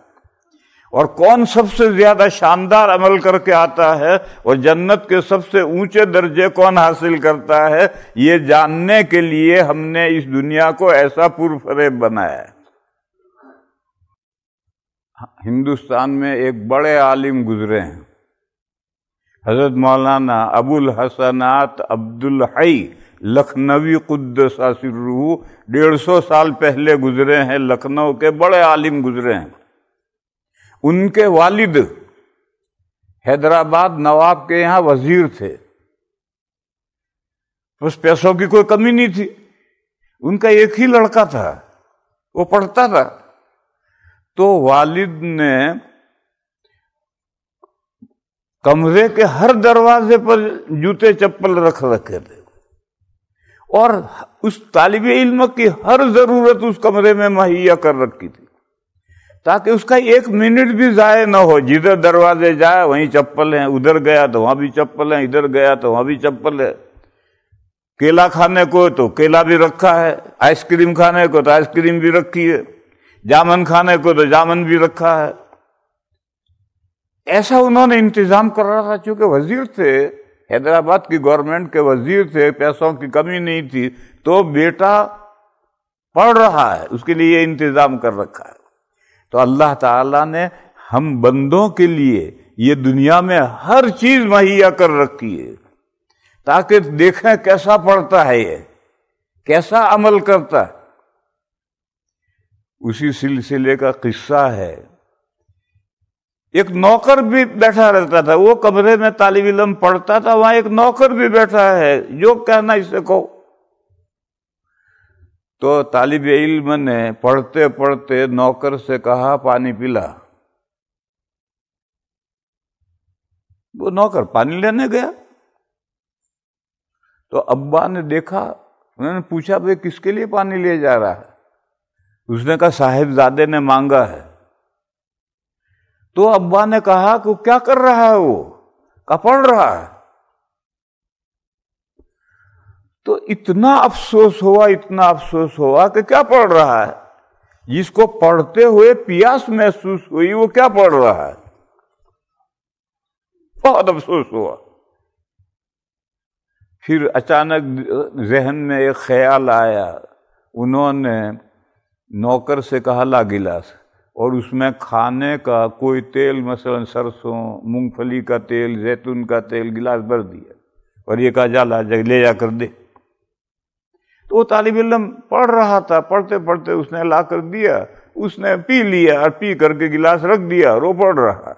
اور کون سب سے زیادہ شاندار عمل کر کے آتا ہے، اور جنت کے سب سے اونچے درجے کون حاصل کرتا ہے۔ یہ جاننے کے لیے ہم نے اس دنیا کو ایسا پرفریب بنایا ہے۔ ہندوستان میں ایک بڑے عالم گزرے ہیں، حضرت مولانا ابو الحسنات عبدالحی لکھنوی قدس سرہ، 150 سال پہلے گزرے ہیں، لکھنؤ کے بڑے عالم گزرے ہیں۔ ان کے والد حیدرآباد نواب کے یہاں وزیر تھے، بس پیسوں کی کوئی کمی نہیں تھی۔ ان کا ایک ہی لڑکا تھا، وہ پڑھتا تھا، تو والد نے کمرے کے ہر دروازے پر جوتے چپل رکھ رکھے تھے، اور اس طالب علم کی ہر ضرورت اس کمرے میں مہیا کر رکھی تھی، تاکہ اس کا ایک منٹ بھی ضائع نہ ہو۔ جدھر دروازے جائے وہیں چپل ہیں، ادھر گیا تو وہاں بھی چپل ہیں، ادھر گیا تو وہاں بھی چپل ہے۔ کیلا کھانے کو تو کیلا بھی رکھا ہے، آئس کریم کھانے کو تو آئس کریم بھی رکھی ہے، جامن کھانے کو تو جامن بھی رکھا ہے۔ ایسا انہوں نے انتظام کر رہا تھا، چونکہ وزیر تھے، حیدرآباد کی گورنمنٹ کے وزیر تھے، پیسوں کی کمی نہیں تھی، تو بیٹا پڑھ رہا ہے، اس کے لیے یہ انتظام کر رکھا ہے۔ تو اللہ تعالیٰ نے ہم بندوں کے لیے یہ دنیا میں ہر چیز مہیا کر رکھی ہے، تاکہ دیکھیں کیسا پڑھتا ہے، یہ کیسا عمل کرتا ہے۔ اسی سلسلے کا قصہ ہے، ایک نوکر بھی بیٹھا رہتا تھا، وہ کمرے میں طالب علم پڑھتا تھا، وہاں ایک نوکر بھی بیٹھا ہے، جو کہنا اس سے کہو۔ تو طالب علم نے پڑھتے پڑھتے نوکر سے کہا پانی پلا۔ وہ نوکر پانی لینے گیا، تو ابا نے دیکھا، انہوں نے پوچھا بھئی کس کے لیے پانی لے جا رہا ہے؟ اس نے کہا صاحبزادے نے مانگا ہے۔ تو ابا نے کہا کہ کیا کر رہا ہے وہ؟ کہا پڑھ رہا ہے۔ تو اتنا افسوس ہوا کہ کیا پڑھ رہا ہے؟ جس کو پڑھتے ہوئے پیاس محسوس ہوئی وہ کیا پڑھ رہا ہے؟ بہت افسوس ہوا۔ پھر اچانک ذہن میں ایک خیال آیا، انہوں نے نوکر سے کہا لا گلاس، اور اس میں کھانے کا کوئی تیل، مثلا سرسوں، مونگ پھلی کا تیل، زیتون کا تیل، گلاس بھر دیا اور یہ کہا جا لے جا کر دے۔ تو وہ طالب علم پڑھ رہا تھا، پڑھتے پڑھتے اس نے لا کر دیا، اس نے پی لیا اور پی کر کے گلاس رکھ دیا اور وہ پڑھ رہا۔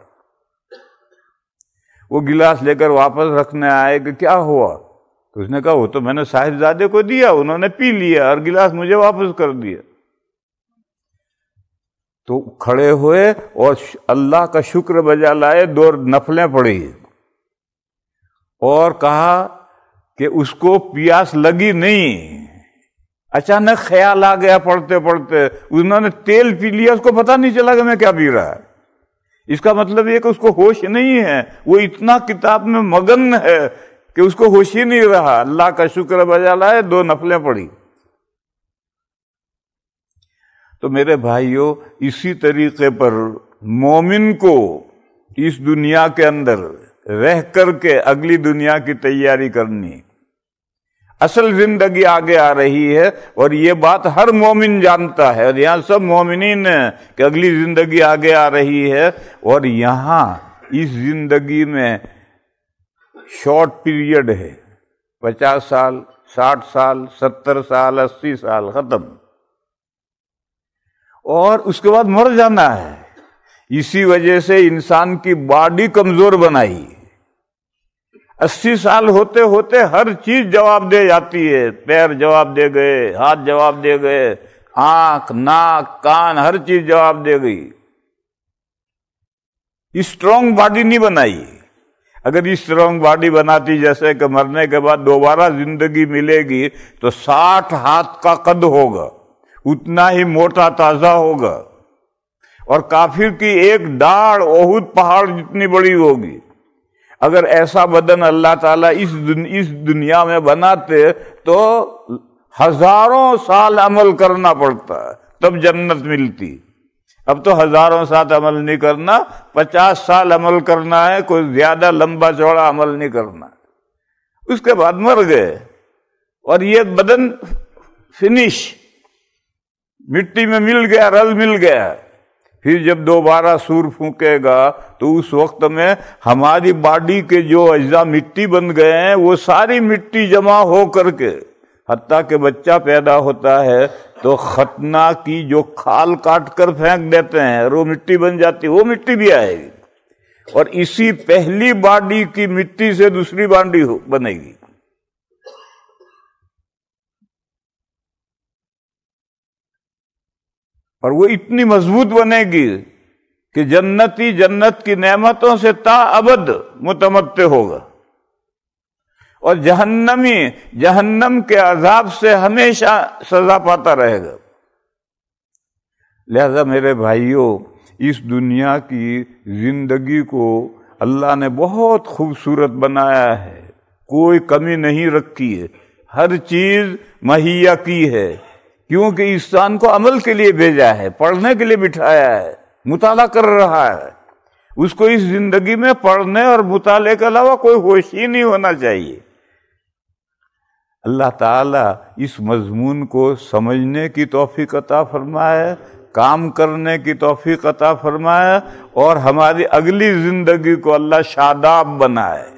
وہ گلاس لے کر واپس رکھنے آئے کہ کیا ہوا؟ تو اس نے کہا وہ تو میں نے صاحبزادے کو دیا، انہوں نے پی لیا اور گلاس مجھے واپس کر دیا۔ تو کھڑے ہوئے اور اللہ کا شکر بجا لائے، 2 نفلیں پڑھی اور کہا کہ اس کو پیاس لگی نہیں، اچانک خیال آ گیا پڑھتے پڑھتے، انہوں نے تیل پی لیا، اس کو پتہ نہیں چلا کہ میں کیا پی رہا ہے۔ اس کا مطلب یہ کہ اس کو ہوش نہیں ہے، وہ اتنا کتاب میں مگن ہے کہ اس کو ہوش ہی نہیں رہا۔ اللہ کا شکر بجا لائے، 2 نفلیں پڑھی۔ تو میرے بھائیوں، اسی طریقے پر مومن کو اس دنیا کے اندر رہ کر کے اگلی دنیا کی تیاری کرنی، اصل زندگی آگے آ رہی ہے، اور یہ بات ہر مومن جانتا ہے، اور یہاں سب مومنین ہیں کہ اگلی زندگی آگے آ رہی ہے، اور یہاں اس زندگی میں شارٹ پیریڈ ہے، 50 سال، 60 سال، 70 سال، 80 سال، ختم، اور اس کے بعد مر جانا ہے۔ اسی وجہ سے انسان کی باڈی کمزور بنائی، 80 سال ہوتے ہوتے ہر چیز جواب دے جاتی ہے، پیر جواب دے گئے، ہاتھ جواب دے گئے، آنکھ، ناک، کان، ہر چیز جواب دے گئی۔ اسٹرانگ باڈی نہیں بنائی۔ اگر اسٹرانگ باڈی بناتی، جیسے کہ مرنے کے بعد دوبارہ زندگی ملے گی، تو 60 ہاتھ کا قد ہوگا، اتنا ہی موٹا تازہ ہوگا، اور کافر کی ایک ڈاڑھ احد پہاڑ جتنی بڑی ہوگی۔ اگر ایسا بدن اللہ تعالیٰ اس دنیا میں بناتے تو ہزاروں سال عمل کرنا پڑتا، تب جنت ملتی۔ اب تو ہزاروں سال عمل نہیں کرنا، 50 سال عمل کرنا ہے، کوئی زیادہ لمبا چوڑا عمل نہیں کرنا۔ اس کے بعد مر گئے اور یہ بدن فنش، مٹی میں مل گیا، رل مل گیا۔ پھر جب دوبارہ سور پھونکے گا تو اس وقت میں ہماری باڈی کے جو اجزاء مٹی بن گئے ہیں، وہ ساری مٹی جمع ہو کر کے، حتیٰ کہ بچہ پیدا ہوتا ہے تو ختنہ کی جو کھال کاٹ کر پھینک دیتے ہیں اور وہ مٹی بن جاتی، وہ مٹی بھی آئے گی، اور اسی پہلی باڈی کی مٹی سے دوسری باڈی بنے گی۔ اور وہ اتنی مضبوط بنے گی کہ جنتی جنت کی نعمتوں سے تا ابد متمتع ہوگا، اور جہنمی جہنم کے عذاب سے ہمیشہ سزا پاتا رہے گا۔ لہذا میرے بھائیوں، اس دنیا کی زندگی کو اللہ نے بہت خوبصورت بنایا ہے، کوئی کمی نہیں رکھی ہے، ہر چیز مہیا کی ہے، کیونکہ انسان کو عمل کے لیے بھیجا ہے، پڑھنے کے لیے بٹھایا ہے، مطالعہ کر رہا ہے۔ اس کو اس زندگی میں پڑھنے اور مطالعے کے علاوہ کوئی ہوش ہی نہیں ہونا چاہیے۔ اللہ تعالیٰ اس مضمون کو سمجھنے کی توفیق عطا فرمائے، کام کرنے کی توفیق عطا فرمائے، اور ہماری اگلی زندگی کو اللہ شاداب بنائے،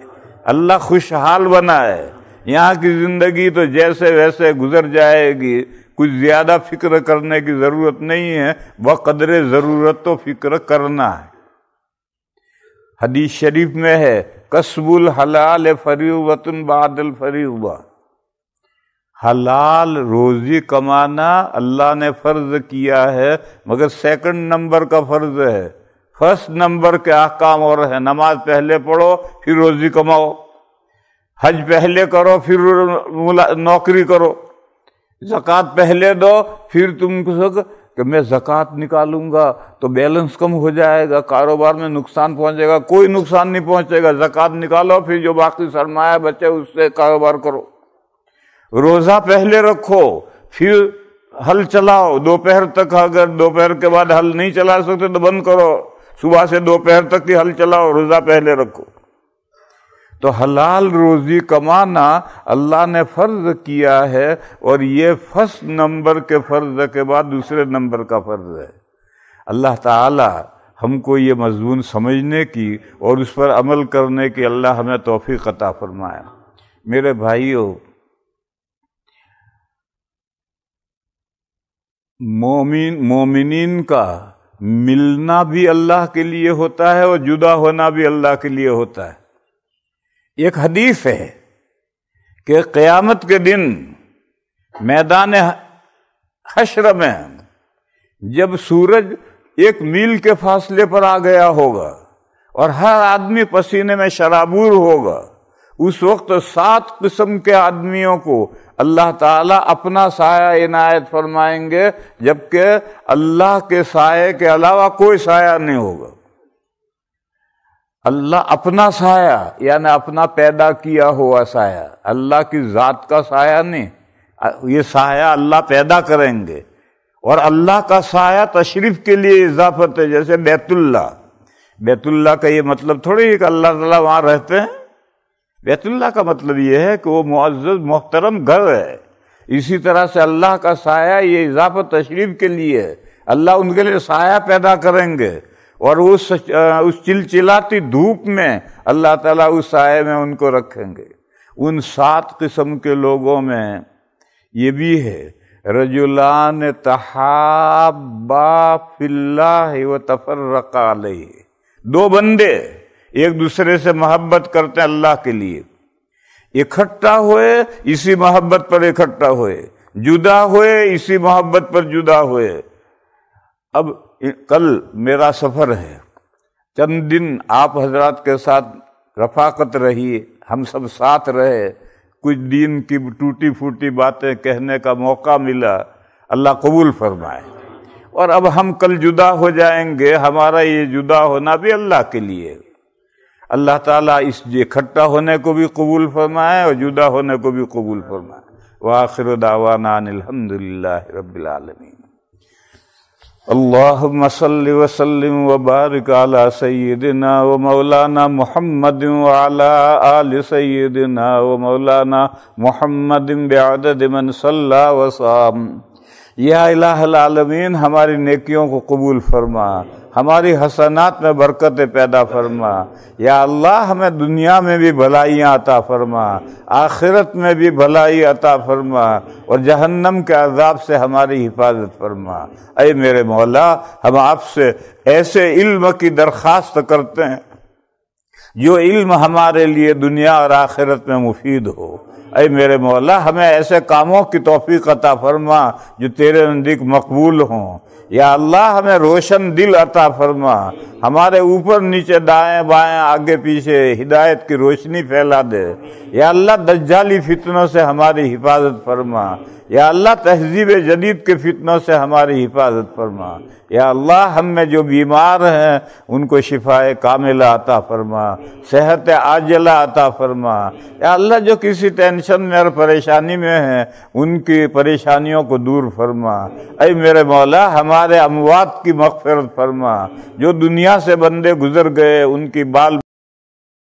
اللہ خوشحال بنائے۔ یہاں کی زندگی تو جیسے ویسے گزر جائے گی، کچھ زیادہ فکر کرنے کی ضرورت نہیں ہے، بقدر ضرورت تو فکر کرنا ہے۔ حدیث شریف میں ہے، کسب الحلال فریضۃ بعد الفریضہ، حلال روزی کمانا اللہ نے فرض کیا ہے، مگر سیکنڈ نمبر کا فرض ہے، فرسٹ نمبر کے احکام اور ہے۔ نماز پہلے پڑھو پھر روزی کماؤ، حج پہلے کرو پھر نوکری کرو، زکوٰۃ پہلے دو پھر تم کہ میں زکوٰۃ نکالوں گا تو بیلنس کم ہو جائے گا، کاروبار میں نقصان پہنچے گا۔ کوئی نقصان نہیں پہنچے گا، زکوٰۃ نکالو پھر جو باقی سرمایہ بچے اس سے کاروبار کرو۔ روزہ پہلے رکھو، پھر ہل چلاؤ دوپہر تک، اگر دوپہر کے بعد ہل نہیں چلا سکتے تو بند کرو، صبح سے دوپہر تک ہی ہل چلاؤ، روزہ پہلے رکھو۔ تو حلال روزی کمانا اللہ نے فرض کیا ہے، اور یہ فرسٹ نمبر کے فرض کے بعد دوسرے نمبر کا فرض ہے۔ اللہ تعالی ہم کو یہ مضمون سمجھنے کی اور اس پر عمل کرنے کی اللہ ہمیں توفیق عطا فرمائے۔ میرے بھائیوں، مومنین کا ملنا بھی اللہ کے لیے ہوتا ہے اور جدا ہونا بھی اللہ کے لیے ہوتا ہے۔ ایک حدیث ہے کہ قیامت کے دن میدان حشر میں جب سورج 1 میل کے فاصلے پر آ گیا ہوگا اور ہر آدمی پسینے میں شرابور ہوگا، اس وقت 7 قسم کے آدمیوں کو اللہ تعالیٰ اپنا سایہ عنایت فرمائیں گے، جبکہ اللہ کے سائے کے علاوہ کوئی سایہ نہیں ہوگا۔ اللہ اپنا سایہ یعنی اپنا پیدا کیا ہوا سایہ، اللہ کی ذات کا سایہ نہیں، یہ سایہ اللہ پیدا کریں گے۔ اور اللہ کا سایہ تشریف کے لیے اضافت ہے، جیسے بیت اللہ کا یہ مطلب تھوڑی ہے کہ اللہ تعالیٰ وہاں رہتے ہیں۔ بیت اللہ کا مطلب یہ ہے کہ وہ معزز محترم گھر ہے۔ اسی طرح سے اللہ کا سایہ یہ اضافت تشریف کے لیے ہے، اللہ ان کے لیے سایہ پیدا کریں گے، اور اس چلچلاتی دھوپ میں اللہ تعالیٰ اس سائے میں ان کو رکھیں گے۔ ان 7 قسم کے لوگوں میں یہ بھی ہے، رجلان تحابا فی اللہ وتفرقا علیہ، 2 بندے ایک دوسرے سے محبت کرتے ہیں اللہ کے لیے، اکٹھا ہوئے اسی محبت پر اکٹھا ہوئے، جدا ہوئے اسی محبت پر جدا ہوئے۔ اب کل میرا سفر ہے، چند دن آپ حضرات کے ساتھ رفاقت رہی، ہم سب ساتھ رہے، کچھ دین کی ٹوٹی پھوٹی باتیں کہنے کا موقع ملا، اللہ قبول فرمائے۔ اور اب ہم کل جدا ہو جائیں گے، ہمارا یہ جدا ہونا بھی اللہ کے لیے، اللہ تعالیٰ اس اکٹھا ہونے کو بھی قبول فرمائے اور جدا ہونے کو بھی قبول فرمائے۔ وآخر دعوانا ان الحمدللہ رب العالمین۔ اللہم صل وسلم وبارک علی سیدنا و مولانا محمد وعلی آل سیدنا و مولانا محمد بعدد من صلی وصام۔ یا الہ العالمین، ہماری نیکیوں کو قبول فرما، ہماری حسنات میں برکت پیدا فرما۔ یا اللہ، ہمیں دنیا میں بھی بھلائیاں عطا فرما، آخرت میں بھی بھلائی عطا فرما، اور جہنم کے عذاب سے ہماری حفاظت فرما۔ اے میرے مولا، ہم آپ سے ایسے علم کی درخواست کرتے ہیں جو علم ہمارے لیے دنیا اور آخرت میں مفید ہو۔ اے میرے مولا، ہمیں ایسے کاموں کی توفیق عطا فرما جو تیرے نزدیک مقبول ہوں۔ یا اللہ، ہمیں روشن دل عطا فرما، ہمارے اوپر نیچے دائیں بائیں آگے پیچھے ہدایت کی روشنی پھیلا دے۔ یا اللہ، دجالی فتنوں سے ہماری حفاظت فرما۔ یا اللہ، تہذیب جدید کے فتنوں سے ہماری حفاظت فرما۔ یا اللہ، ہم میں جو بیمار ہیں ان کو شفاء کاملہ عطا فرما، صحت عاجلہ عطا فرما۔ یا اللہ، جو کسی ٹینشن میں اور پریشانی میں ہیں ان کی پریشانیوں کو دور فرما۔ اے میرے مولا، ہمارے اموات کی مغفرت فرما، جو دنیا سے بندے گزر گئے ان کی بال